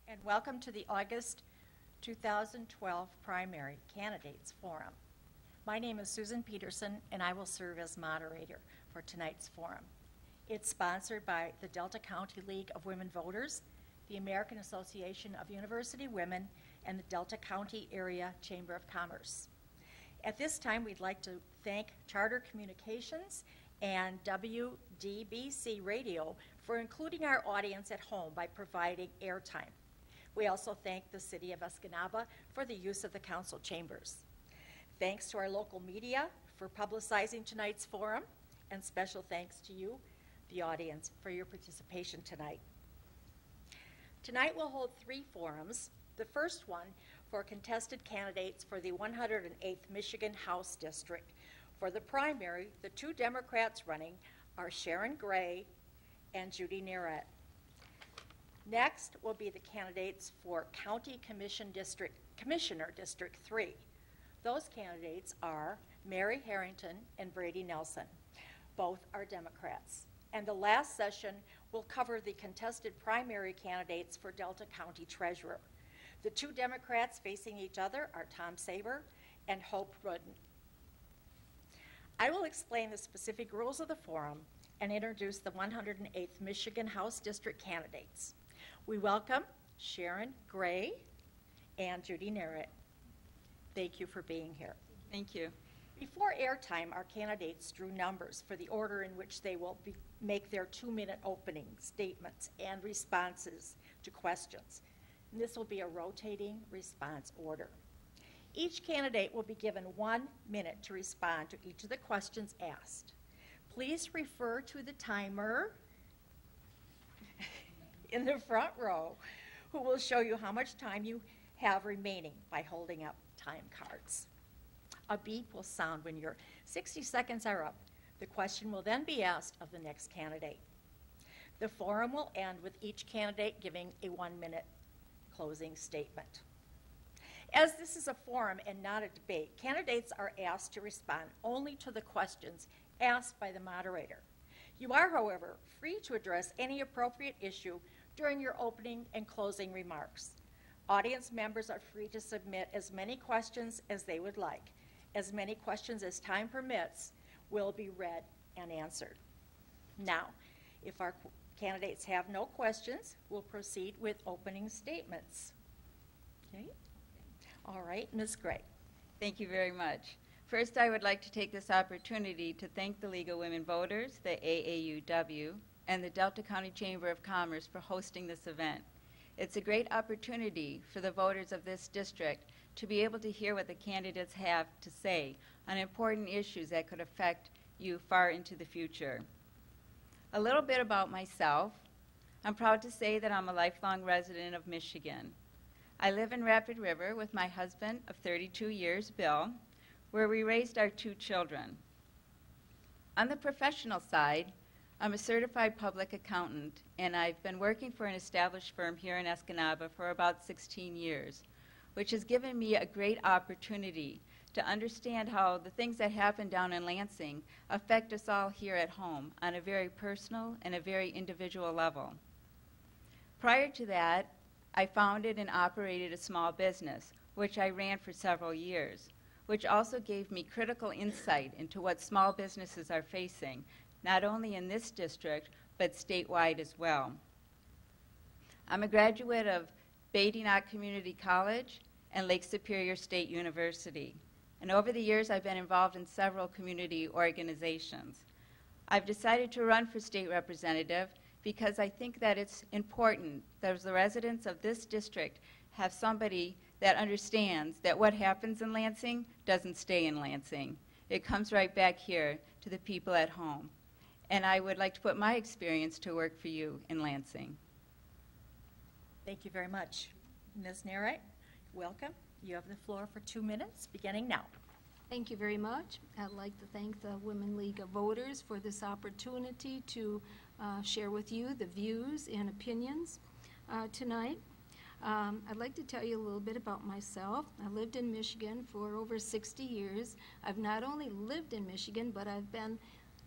and welcome to the August 2012 Primary Candidates Forum. My name is Susan Peterson, and I will serve as moderator for tonight's forum. It's sponsored by the Delta County League of Women Voters, the American Association of University Women, and the Delta County Area Chamber of Commerce. At this time, we'd like to thank Charter Communications and WDBC Radio for including our audience at home by providing airtime. We also thank the City of Escanaba for the use of the council chambers. Thanks to our local media for publicizing tonight's forum, and special thanks to you, the audience, for your participation tonight. Tonight we'll hold 3 forums. The first one for contested candidates for the 108th Michigan House District. For the primary, the 2 Democrats running are Sharon and Judy Nerat. Next will be the candidates for County Commissioner District 3. Those candidates are Mary Harrington and Brady Nelson. Both are Democrats. And the last session will cover the contested primary candidates for Delta County Treasurer. The 2 Democrats facing each other are Tom Sabor and Hope Rudden. I will explain the specific rules of the forum and introduce the 108th Michigan House District candidates. We welcome Sharon Gray and Judy Nerat. Thank you for being here. Thank you. Before airtime, our candidates drew numbers for the order in which they will make their 2-minute opening statements and responses to questions. And this will be a rotating response order. Each candidate will be given 1 minute to respond to each of the questions asked. Please refer to the timer in the front row, who will show you how much time you have remaining by holding up time cards. A beep will sound when your 60 seconds are up. The question will then be asked of the next candidate. The forum will end with each candidate giving a 1-minute closing statement. As this is a forum and not a debate, candidates are asked to respond only to the questions asked by the moderator. You are, however, free to address any appropriate issue during your opening and closing remarks. Audience members are free to submit as many questions as they would like. As many questions as time permits will be read and answered. Now, if our candidates have no questions, we'll proceed with opening statements. Okay? All right, Ms. Gray. Thank you very much. First, I would like to take this opportunity to thank the League of Women Voters, the AAUW, and the Delta County Chamber of Commerce for hosting this event. It's a great opportunity for the voters of this district to be able to hear what the candidates have to say on important issues that could affect you far into the future. A little bit about myself. I'm proud to say that I'm a lifelong resident of Michigan. I live in Rapid River with my husband of 32 years, Bill, where we raised our 2 children. On the professional side, I'm a certified public accountant, and I've been working for an established firm here in Escanaba for about 16 years, which has given me a great opportunity to understand how the things that happen down in Lansing affect us all here at home on a very personal and a very individual level. Prior to that, I founded and operated a small business, which I ran for several years, which also gave me critical insight into what small businesses are facing, not only in this district, but statewide as well. I'm a graduate of Brady Community College and Lake Superior State University. And over the years, I've been involved in several community organizations. I've decided to run for state representative because I think that it's important that the residents of this district have somebody that understands that what happens in Lansing doesn't stay in Lansing. It comes right back here to the people at home. And I would like to put my experience to work for you in Lansing. Thank you very much. Ms. Nerat, welcome. You have the floor for 2 minutes, beginning now. Thank you very much. I'd like to thank the Women League of Voters for this opportunity to share with you the views and opinions tonight. I'd like to tell you a little bit about myself. I lived in Michigan for over 60 years. I've not only lived in Michigan, but I've been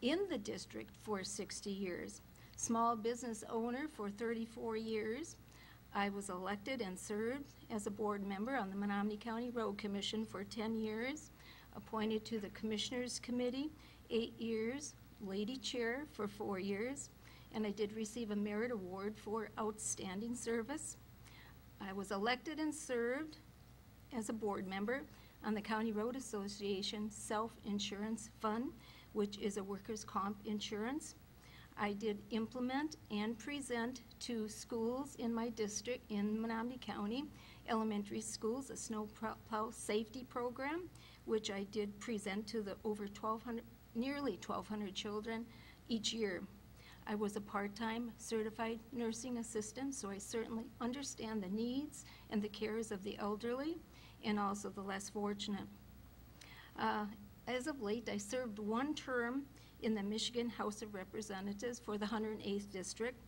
in the district for 60 years. Small business owner for 34 years. I was elected and served as a board member on the Menominee County Road Commission for 10 years, appointed to the Commissioners Committee 8 years, lady chair for 4 years, and I did receive a merit award for outstanding service. I was elected and served as a board member on the County Road Association Self-Insurance Fund, which is a workers' comp insurance. I did implement and present to schools in my district in Menominee County, elementary schools, a snow plow safety program, which I did present to the nearly 1,200 children each year. I was a part-time certified nursing assistant, so I certainly understand the needs and the cares of the elderly and also the less fortunate. As of late, I served 1 term in the Michigan House of Representatives for the 108th District.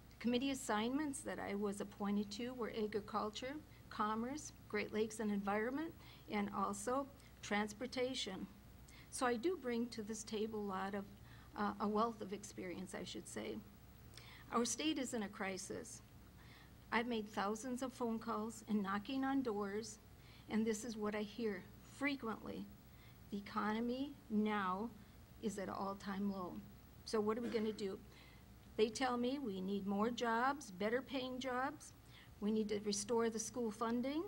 The committee assignments that I was appointed to were agriculture, commerce, Great Lakes and environment, and also transportation. So I do bring to this table a wealth of experience, I should say. Our state is in a crisis. I've made thousands of phone calls and knocking on doors, and this is what I hear frequently. The economy now is at an all-time low. So what are we going to do? They tell me we need more jobs, better paying jobs. We need to restore the school funding.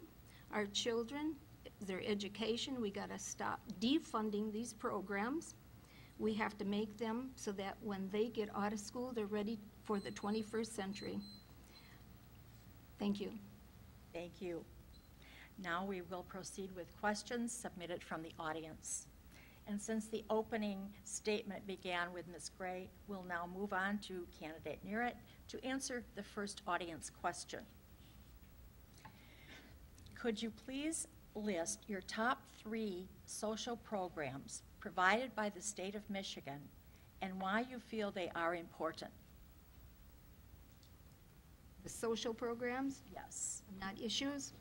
Our children, their education, we got to stop defunding these programs. We have to make them so that when they get out of school, they're ready for the 21st century. Thank you. Thank you. Now we will proceed with questions submitted from the audience. And since the opening statement began with Ms. Gray, we'll now move on to candidate Nerat to answer the first audience question. Could you please list your top 3 social programs provided by the state of Michigan and why you feel they are important? The social programs, Yes. not issues.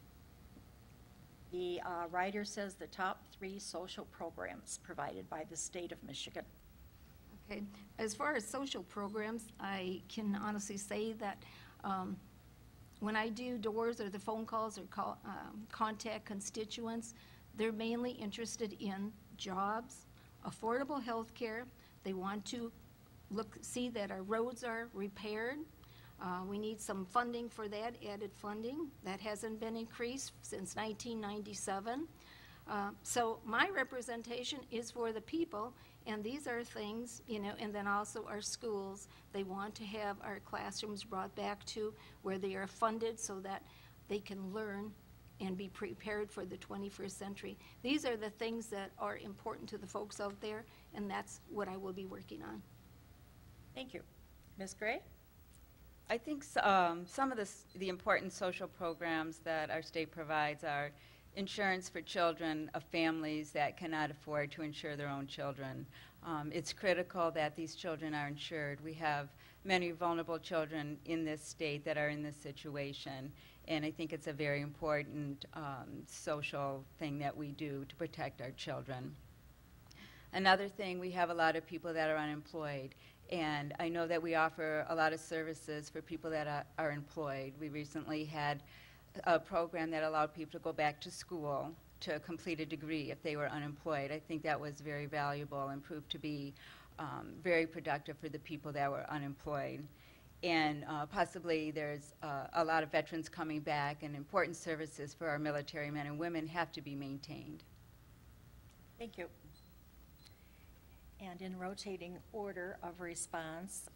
The writer says the top 3 social programs provided by the state of Michigan. Okay. As far as social programs, I can honestly say that when I do doors or the phone calls or contact constituents, they're mainly interested in jobs, affordable health care. They want to see that our roads are repaired. We need some funding for that, added funding. That hasn't been increased since 1997. So my representation is for the people, and these are things, and then also our schools. They want to have our classrooms brought back to where they are funded so that they can learn and be prepared for the 21st century. These are the things that are important to the folks out there, and that's what I will be working on. Thank you. Ms. Gray? I think some of the important social programs that our state provides are insurance for children of families that cannot afford to insure their own children. It's critical that these children are insured. We have many vulnerable children in this state that are in this situation, and I think it's a very important social thing that we do to protect our children. Another thing, we have a lot of people that are unemployed, and I know that we offer a lot of services for people that are employed. We recently had a program that allowed people to go back to school to complete a degree if they were unemployed. I think that was very valuable and proved to be very productive for the people that were unemployed. And possibly there's a lot of veterans coming back, and important services for our military men and women have to be maintained. Thank you. And in rotating order of response,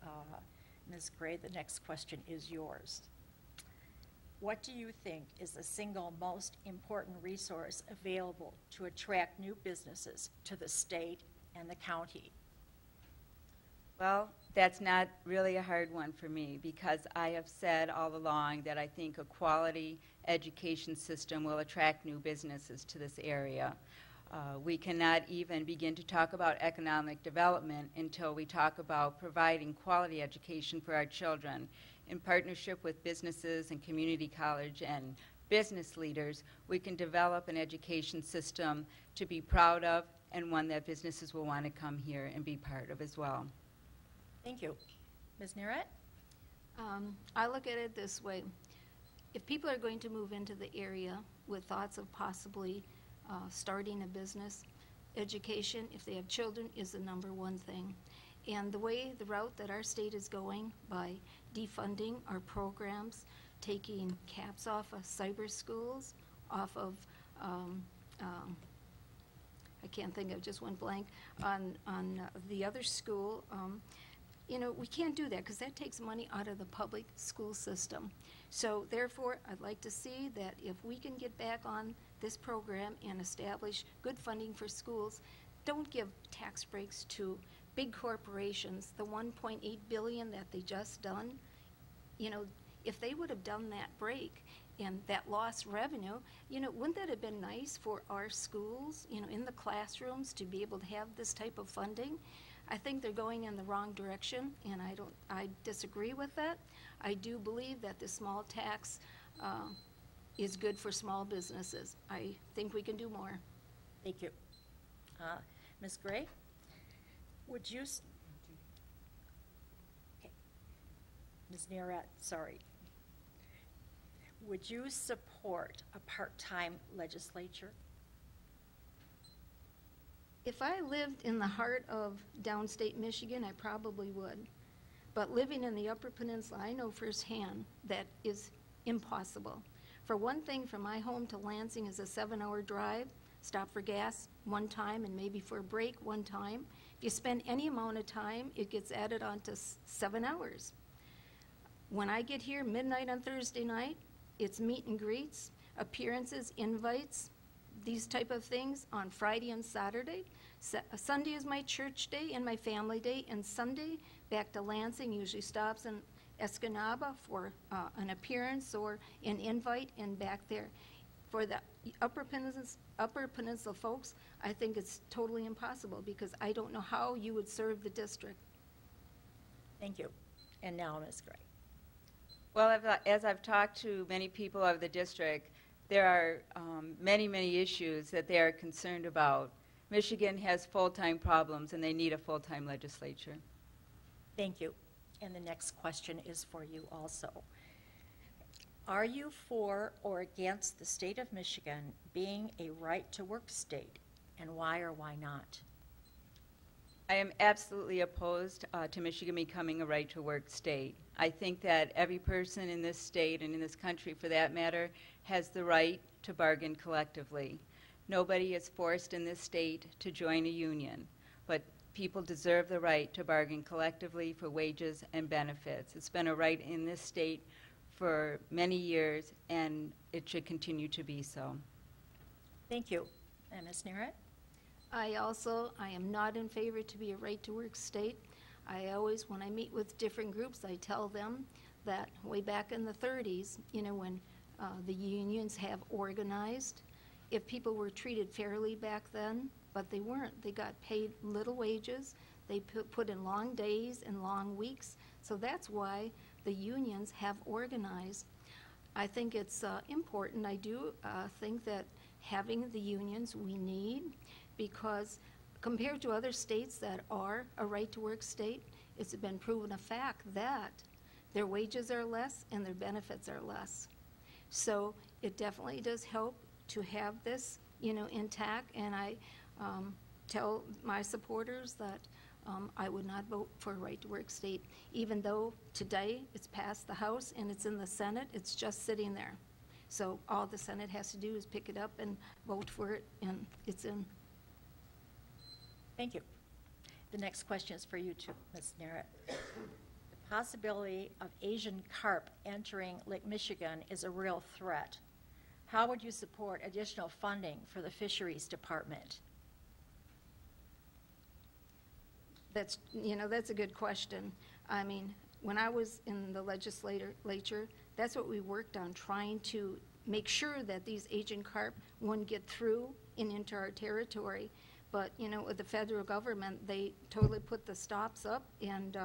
Ms. Gray, the next question is yours. What do you think is the single most important resource available to attract new businesses to the state and the county? Well, that's not really a hard one for me, because I have said all along that I think a quality education system will attract new businesses to this area. We cannot even begin to talk about economic development until we talk about providing quality education for our children. In partnership with businesses and community college and business leaders, we can develop an education system to be proud of, and one that businesses will want to come here and be part of as well. Thank you. Ms. Nerat? I look at it this way. if people are going to move into the area with thoughts of possibly starting a business, education, if they have children, is the number one thing. And the route that our state is going by defunding our programs, taking caps off of cyber schools, off of, I can't think of, just went blank, on the other school, you know, we can't do that because that takes money out of the public school system. So therefore, I'd like to see that if we can get back on this program and establish good funding for schools, don't give tax breaks to big corporations. The $1.8 billion that they just done, you know, if they would have done that break and that lost revenue, you know, wouldn't that have been nice for our schools, you know, in the classrooms to be able to have this type of funding? I think they're going in the wrong direction, and I disagree with that. I do believe that the small tax is good for small businesses. I think we can do more. Thank you. Ms. Gray, would you, okay. Ms. Nerat, sorry. Would you support a part-time legislature? If I lived in the heart of downstate Michigan, I probably would. But living in the Upper Peninsula, I know firsthand that is impossible. For one thing, from my home to Lansing is a 7-hour drive, stop for gas one time and maybe for a break one time. If you spend any amount of time, it gets added on to 7 hours. When I get here midnight on Thursday night, it's meet and greets, appearances, invites, these type of things on Friday and Saturday. Sunday is my church day and my family day, and Sunday back to Lansing, usually stops in Escanaba for an appearance or an invite, and back there. For the Upper Peninsula folks, I think it's totally impossible because I don't know how you would serve the district. Thank you. And now Ms. Gray. Well, as I've talked to many people of the district, there are many, many issues that they are concerned about. Michigan has full-time problems, and they need a full-time legislature. Thank you. And the next question is for you also. Are you for or against the state of Michigan being a right-to-work state, and why or why not? I am absolutely opposed to Michigan becoming a right-to-work state. I think that every person in this state, and in this country for that matter, has the right to bargain collectively. Nobody is forced in this state to join a union, but people deserve the right to bargain collectively for wages and benefits. It's been a right in this state for many years, and it should continue to be so. Thank you. And Ms. Nerat? I am not in favor to be a right-to-work state. I always, when I meet with different groups, I tell them that way back in the 30s, you know, when the unions have organized, if people were treated fairly back then, but they weren't. They got paid little wages. They put in long days and long weeks. So that's why the unions have organized. I think it's important. I do think that having the unions we need, because compared to other states that are a right-to-work state, it's been proven a fact that their wages are less and their benefits are less. So it definitely does help to have this, you know, intact, and I tell my supporters that I would not vote for a right-to-work state, even though today it's passed the House and it's in the Senate. It's just sitting there. So all the Senate has to do is pick it up and vote for it, and it's in. Thank you. The next question is for you too, Ms. Nerat. The possibility of Asian carp entering Lake Michigan is a real threat. How would you support additional funding for the Fisheries Department? That's a good question. I mean, when I was in the legislature, that's what we worked on, trying to make sure that these Asian carp wouldn't get through and into our territory. But, you know, with the federal government, they totally put the stops up, and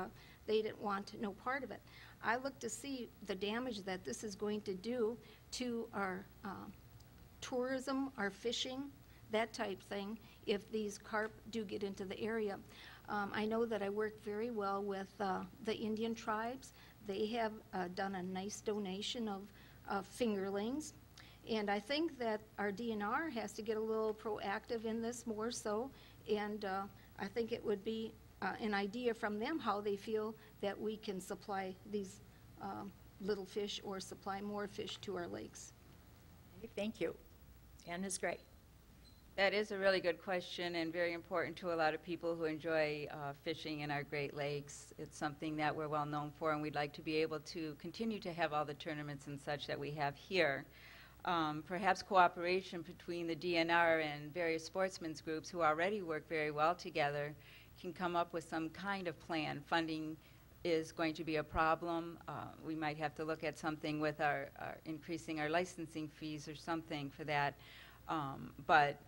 they didn't want no part of it. I look to see the damage that this is going to do to our tourism, our fishing, that type thing, if these carp do get into the area. I know that I work very well with the Indian tribes. They have done a nice donation of fingerlings. And I think that our DNR has to get a little proactive in this more so, and I think it would be an idea from them how they feel that we can supply these little fish or supply more fish to our lakes. Okay, thank you. And Ms. Gray. That is a really good question and very important to a lot of people who enjoy fishing in our Great Lakes. It's something that we're well known for, and we'd like to be able to continue to have all the tournaments and such that we have here. Perhaps cooperation between the DNR and various sportsmen's groups who already work very well together can come up with some kind of plan. Funding is going to be a problem. We might have to look at something with our increasing our licensing fees or something for that. But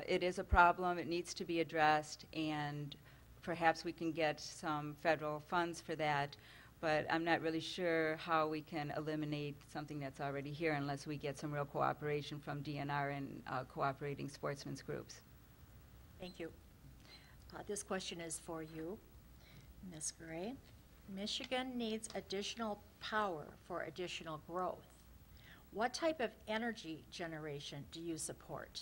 it is a problem. It needs to be addressed, and perhaps we can get some federal funds for that. But I'm not really sure how we can eliminate something that's already here unless we get some real cooperation from DNR and cooperating sportsmen's groups. Thank you. This question is for you, Ms. Gray. Michigan needs additional power for additional growth. What type of energy generation do you support?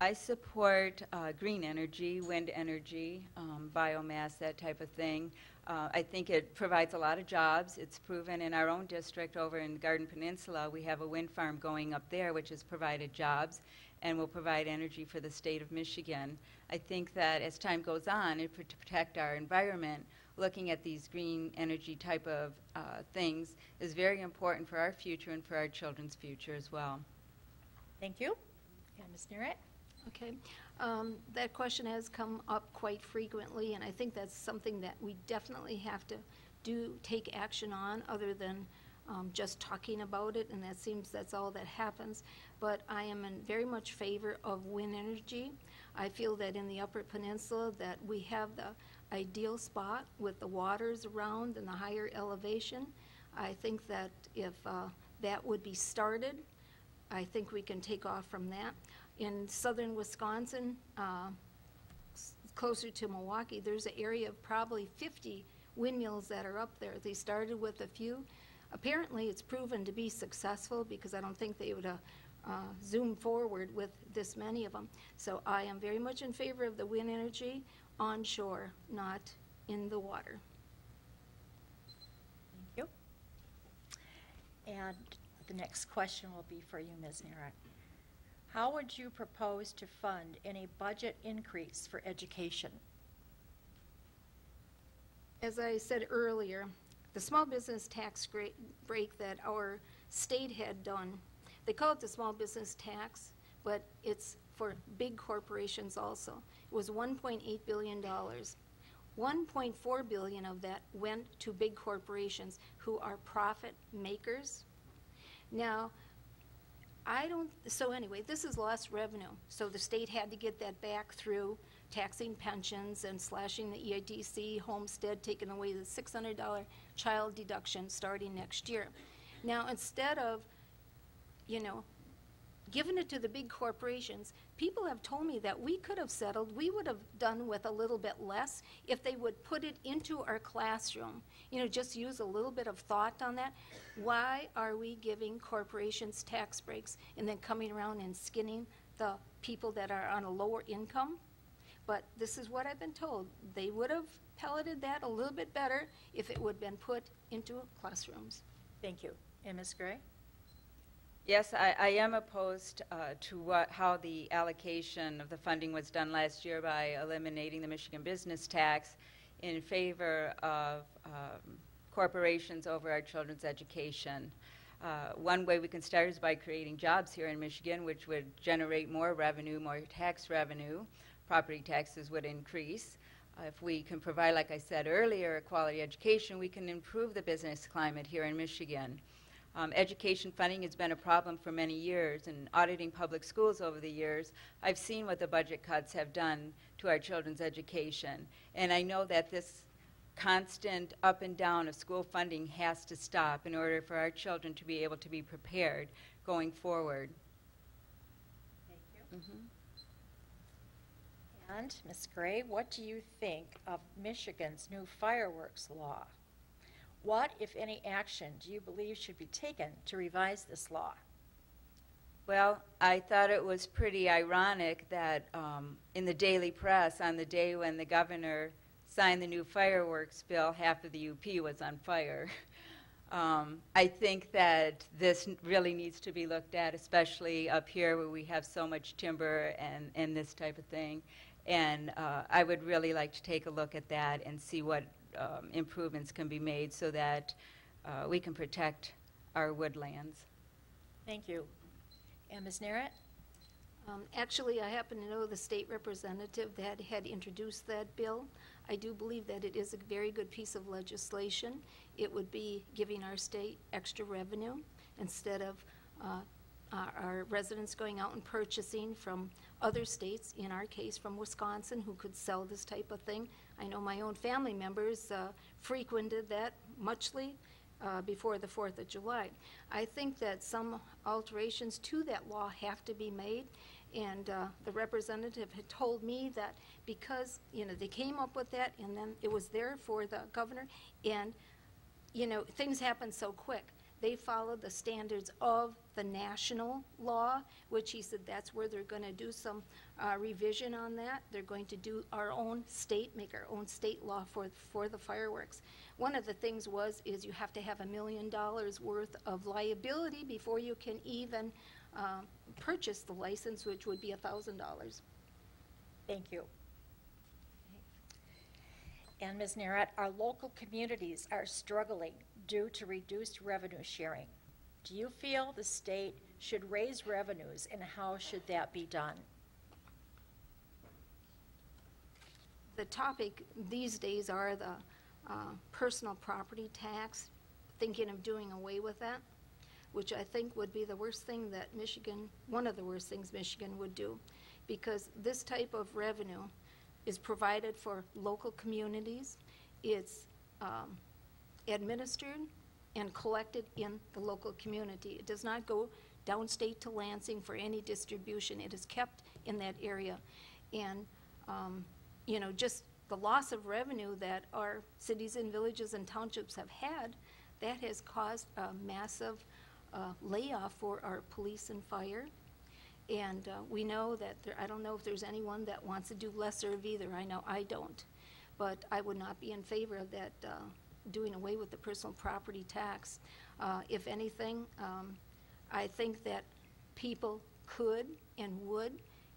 I support green energy, wind energy, biomass, that type of thing. I think it provides a lot of jobs. It's proven in our own district over in Garden Peninsula. We have a wind farm going up there which has provided jobs and will provide energy for the state of Michigan. I think that as time goes on, to protect our environment, looking at these green energy type of things is very important for our future and for our children's future as well. Thank you. And Ms. Nerat? Okay. That question has come up quite frequently, and I think that's something that we definitely have to take action on other than just talking about it, and that seems that's all that happens. But I am in very much favor of wind energy. I feel that in the Upper Peninsula that we have the ideal spot with the waters around and the higher elevation. I think that if that would be started, I think we can take off from that. In southern Wisconsin, closer to Milwaukee, there's an area of probably 50 windmills that are up there. They started with a few. Apparently, it's proven to be successful because I don't think they would zoom forward with this many of them. So I am very much in favor of the wind energy onshore, not in the water. Thank you. And the next question will be for you, Ms. Nerat. How would you propose to fund any budget increase for education? As I said earlier, the small business tax break that our state had done, they call it the small business tax, but it's for big corporations also. It was $1.8 billion. $1.4 billion of that went to big corporations who are profit makers. Now, so anyway, this is lost revenue. So the state had to get that back through taxing pensions and slashing the EITC, homestead, taking away the $600 child deduction starting next year. Now, instead of, giving it to the big corporations, people have told me that we could have settled, we would have done with a little bit less if they would put it into our classroom. Just use a little bit of thought on that. Why are we giving corporations tax breaks and then coming around and skinning the people that are on a lower income? But this is what I've been told. They would have pelleted that a little bit better if it would have been put into classrooms. Thank you. And Ms. Gray? Yes, I am opposed to how the allocation of the funding was done last year by eliminating the Michigan business tax in favor of corporations over our children's education. One way we can start is by creating jobs here in Michigan, which would generate more revenue, more tax revenue. Property taxes would increase. If we can provide, like I said earlier, a quality education, we can improve the business climate here in Michigan. Education funding has been a problem for many years, and auditing public schools over the years, I've seen what the budget cuts have done to our children's education. And I know that this constant up and down of school funding has to stop in order for our children to be able to be prepared going forward. Thank you. And Ms. Gray, what do you think of Michigan's new fireworks law? What, if any, action do you believe should be taken to revise this law? Well, I thought it was pretty ironic that in the daily press, on the day when the governor signed the new fireworks bill, half of the UP was on fire. I think that this really needs to be looked at, especially up here where we have so much timber and this type of thing. And I would really like to take a look at that and see what improvements can be made so that we can protect our woodlands. Thank you. And Ms. Nerat? Actually, I happen to know the state representative that had introduced that bill. I do believe that it is a very good piece of legislation. It would be giving our state extra revenue instead of our residents going out and purchasing from other states, in our case from Wisconsin, who could sell this type of thing. I know my own family members frequented that muchly before the 4th of July. I think that some alterations to that law have to be made, and the representative had told me that because, you know, they came up with that and then it was there for the governor, and, you know, things happen so quick. They followed the standards of the national law, which he said that's where they're going to do some revision on that. They're going to do our own state, make our own state law for the fireworks. One of the things is you have to have $1 million worth of liability before you can even purchase the license, which would be $1,000. Thank you. And Ms. Nerat, our local communities are struggling due to reduced revenue sharing. Do you feel the state should raise revenues, and how should that be done? The topic these days are the personal property tax, thinking of doing away with that, which I think would be the worst thing that Michigan, one of the worst things Michigan would do, because this type of revenue is provided for local communities. It's administered and collected in the local community. It does not go downstate to Lansing for any distribution. It is kept in that area. And, you know, just the loss of revenue that our cities and villages and townships have had, that has caused a massive layoff for our police and fire. And we know that I don't know if there's anyone that wants to do lesser of either. I know I don't. But I would not be in favor of that doing away with the personal property tax. If anything, I think that people could and would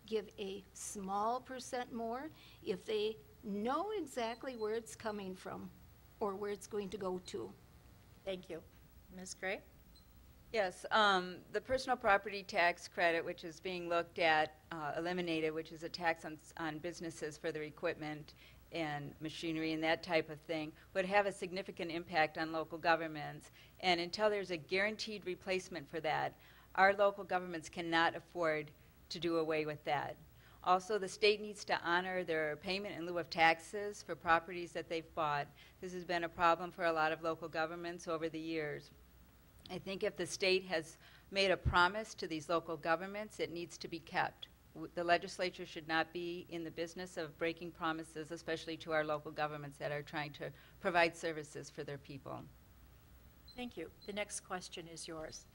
give a small percent more if they know exactly where it's coming from or where it's going to go to. Thank you. Ms. Gray? Yes, the personal property tax credit, which is being looked at, eliminated, which is a tax on businesses for their equipment and machinery and that type of thing, would have a significant impact on local governments. And until there's a guaranteed replacement for that, our local governments cannot afford to do away with that. Also, the state needs to honor their payment in lieu of taxes for properties that they've bought. This has been a problem for a lot of local governments over the years. I think if the state has made a promise to these local governments, it needs to be kept. The legislature should not be in the business of breaking promises, especially to our local governments that are trying to provide services for their people. Thank you. The next question is yours.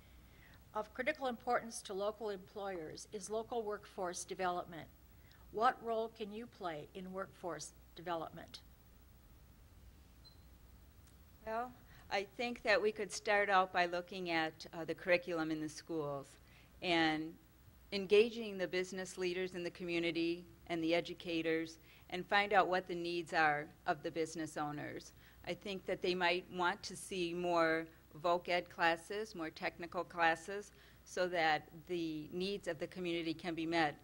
Of critical importance to local employers is local workforce development. What role can you play in workforce development? Well, I think that we could start out by looking at the curriculum in the schools and engaging the business leaders in the community and the educators and find out what the needs are of the business owners. I think that they might want to see more voc ed classes, more technical classes, so that the needs of the community can be met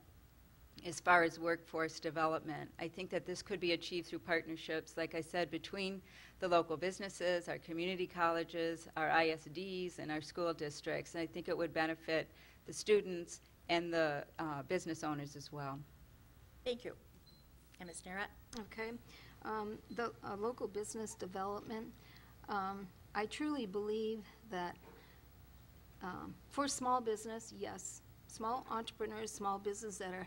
as far as workforce development. I think that this could be achieved through partnerships, like I said, between the local businesses, our community colleges, our ISDs, and our school districts. And I think it would benefit the students and the business owners as well. Thank you. And Ms. Nerat? Okay. The local business development, I truly believe that for small business, yes, small entrepreneurs, small businesses that are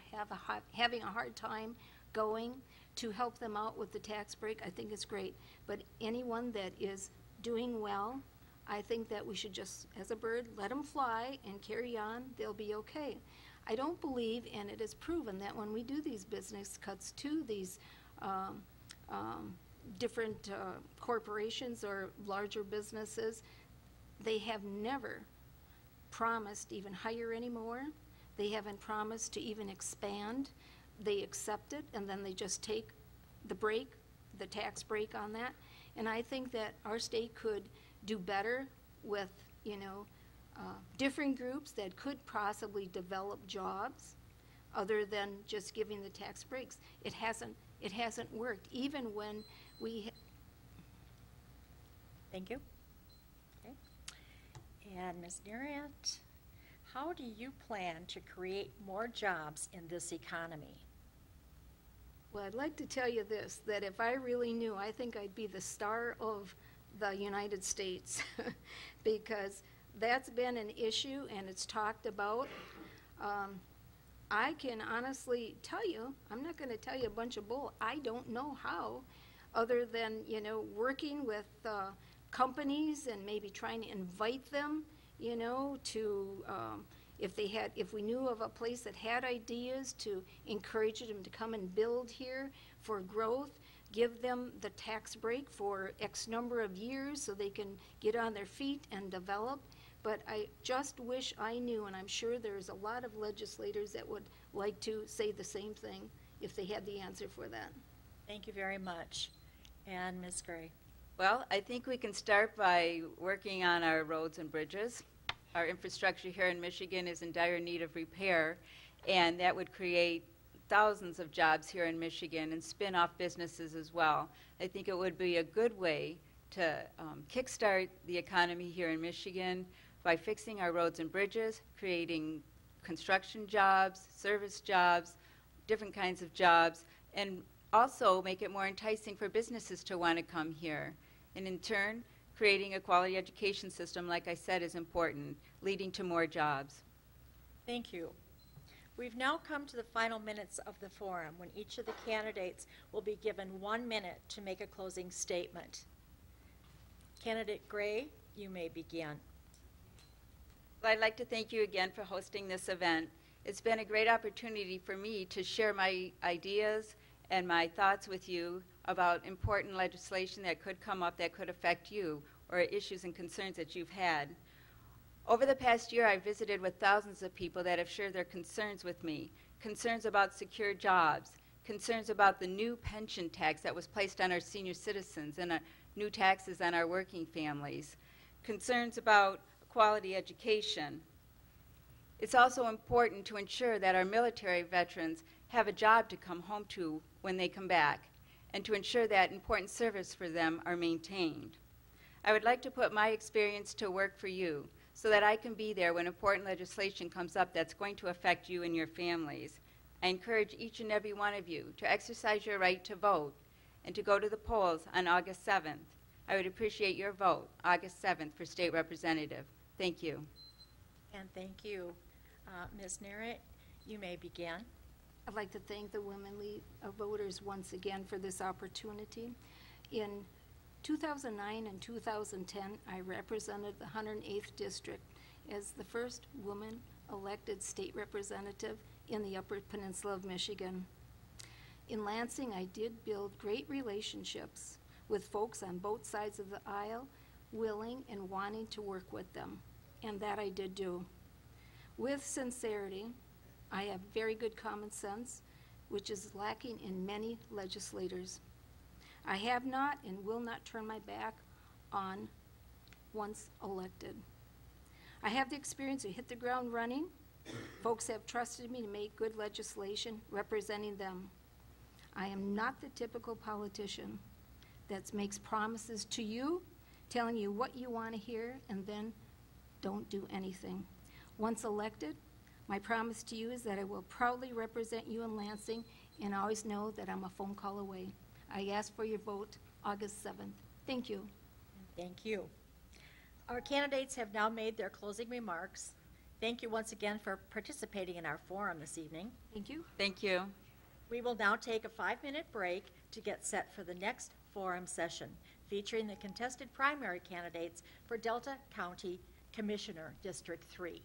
having a hard time going, to help them out with the tax break, I think is great. But anyone that is doing well, I think that we should just, as a bird, let them fly and carry on. They'll be okay. I don't believe, and it is proven, that when we do these business cuts to these different corporations or larger businesses, they have never promised to even hire anymore. They haven't promised to even expand. They accept it, and then they just take the break, the tax break on that. And I think that our state could do better with, different groups that could possibly develop jobs other than just giving the tax breaks. It hasn't worked, even when we... Thank you. Okay. And Ms. Nerat, how do you plan to create more jobs in this economy? Well, I'd like to tell you this, that if I really knew, I think I'd be the star of the United States because that's been an issue and it's talked about. I can honestly tell you, I'm not going to tell you a bunch of bull. I don't know how, other than, working with companies and maybe trying to invite them, to, if we knew of a place that had ideas, to encourage them to come and build here for growth, give them the tax break for X number of years so they can get on their feet and develop. But I just wish I knew, and I'm sure there's a lot of legislators that would like to say the same thing if they had the answer for that. Thank you very much. And Ms. Gray? Well, I think we can start by working on our roads and bridges. Our infrastructure here in Michigan is in dire need of repair, and that would create thousands of jobs here in Michigan and spin off businesses as well. I think it would be a good way to kickstart the economy here in Michigan by fixing our roads and bridges, creating construction jobs, service jobs, different kinds of jobs, and also make it more enticing for businesses to want to come here. And in turn, creating a quality education system, like I said, is important, leading to more jobs. Thank you. We've now come to the final minutes of the forum when each of the candidates will be given 1 minute to make a closing statement. Candidate Gray, you may begin. Well, I'd like to thank you again for hosting this event. It's been a great opportunity for me to share my ideas and my thoughts with you about important legislation that could come up that could affect you or issues and concerns that you've had. Over the past year, I've visited with thousands of people that have shared their concerns with me, concerns about secure jobs, concerns about the new pension tax that was placed on our senior citizens and new taxes on our working families, concerns about quality education. It's also important to ensure that our military veterans have a job to come home to when they come back, and to ensure that important service for them are maintained. I would like to put my experience to work for you so that I can be there when important legislation comes up that's going to affect you and your families. I encourage each and every one of you to exercise your right to vote and to go to the polls on August 7th. I would appreciate your vote, August 7th, for state representative. Thank you. And thank you. Ms. Nerat, you may begin. I'd like to thank the Women League voters once again for this opportunity. In 2009 and 2010, I represented the 108th District as the first woman elected state representative in the Upper Peninsula of Michigan. In Lansing, I did build great relationships with folks on both sides of the aisle, willing and wanting to work with them, and that I did do. With sincerity, I have very good common sense, which is lacking in many legislators. I have not and will not turn my back on once elected. I have the experience to hit the ground running. Folks have trusted me to make good legislation representing them. I am not the typical politician that makes promises to you, telling you what you want to hear, and then don't do anything. Once elected, my promise to you is that I will proudly represent you in Lansing and always know that I'm a phone call away. I ask for your vote August 7th. Thank you. Thank you. Our candidates have now made their closing remarks. Thank you once again for participating in our forum this evening. Thank you. Thank you. We will now take a 5-minute break to get set for the next forum session. featuring the contested primary candidates for Delta County Commissioner District 3.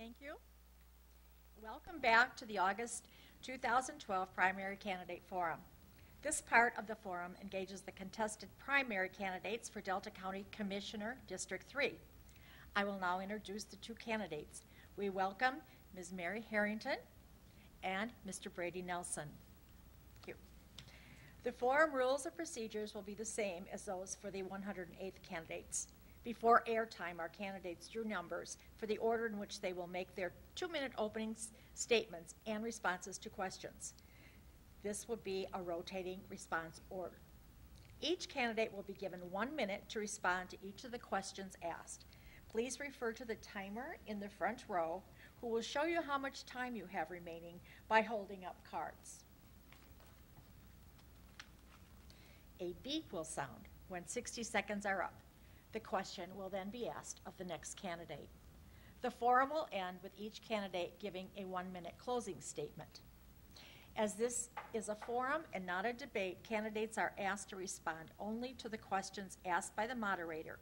Thank you. Welcome back to the August 2012 Primary Candidate Forum. This part of the forum engages the contested primary candidates for Delta County Commissioner District 3. I will now introduce the two candidates. We welcome Ms. Mary Harrington and Mr. Brady Nelson. Thank you. The forum rules and procedures will be the same as those for the 108th candidates. Before airtime, our candidates drew numbers for the order in which they will make their 2-minute opening statements and responses to questions. This will be a rotating response order. Each candidate will be given 1 minute to respond to each of the questions asked. Please refer to the timer in the front row, who will show you how much time you have remaining by holding up cards. A beep will sound when 60 seconds are up. The question will then be asked of the next candidate. The forum will end with each candidate giving a 1-minute closing statement. As this is a forum and not a debate, candidates are asked to respond only to the questions asked by the moderator.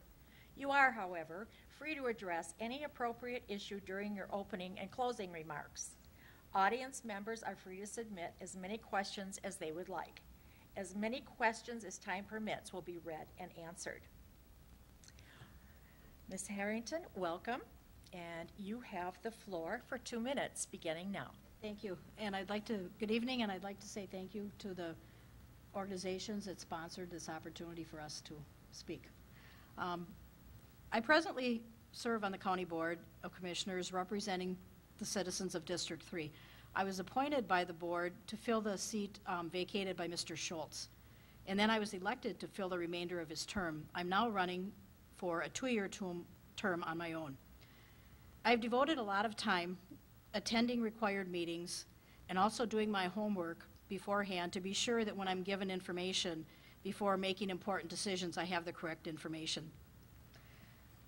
You are, however, free to address any appropriate issue during your opening and closing remarks. Audience members are free to submit as many questions as they would like. As many questions as time permits will be read and answered. Ms. Harrington, welcome, and you have the floor for 2 minutes, beginning now. Thank you. And good evening, and I'd like to say thank you to the organizations that sponsored this opportunity for us to speak. I presently serve on the County Board of Commissioners representing the citizens of District 3. I was appointed by the board to fill the seat vacated by Mr. Schultz, and then I was elected to fill the remainder of his term. I'm now running for a 2-year term on my own. I've devoted a lot of time attending required meetings and also doing my homework beforehand to be sure that when I'm given information before making important decisions, I have the correct information.